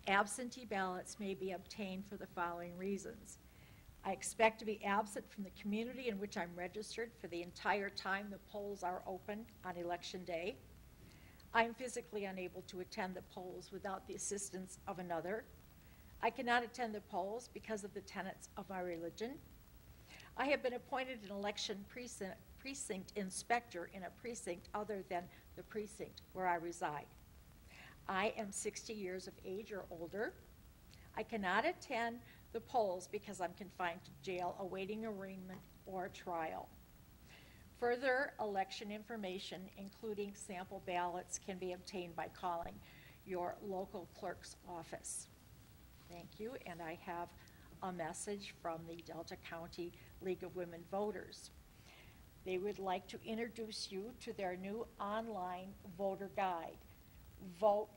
Absentee ballots may be obtained for the following reasons. I expect to be absent from the community in which I'm registered for the entire time the polls are open on election day. I'm physically unable to attend the polls without the assistance of another. I cannot attend the polls because of the tenets of my religion. I have been appointed an election precinct inspector in a precinct other than the precinct where I reside. I am 60 years of age or older. I cannot attend the polls because I'm confined to jail awaiting arraignment or trial. Further election information, including sample ballots, can be obtained by calling your local clerk's office. Thank you, and I have a message from the Delta County League of Women Voters. They would like to introduce you to their new online voter guide, Vote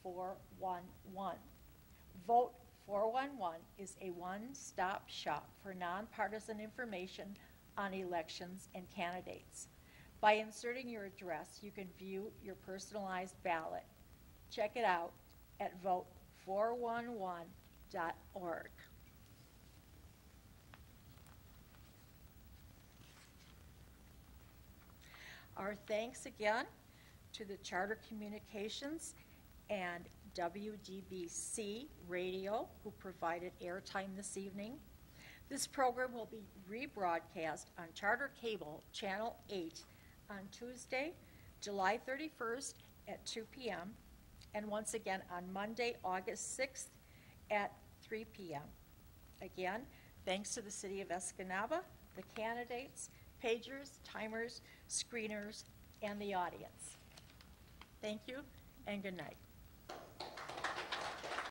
411. Vote 411 is a one-stop shop for nonpartisan information on elections and candidates. By inserting your address, you can view your personalized ballot. Check it out at vote411.org. Our thanks again to the Charter Communications and WDBC Radio, who provided airtime this evening. This program will be rebroadcast on Charter Cable Channel 8 on Tuesday, July 31st at 2 p.m. and once again on Monday, August 6th at 3 p.m. Again, thanks to the City of Escanaba, the candidates, pagers, timers, screeners, and the audience. Thank you and good night.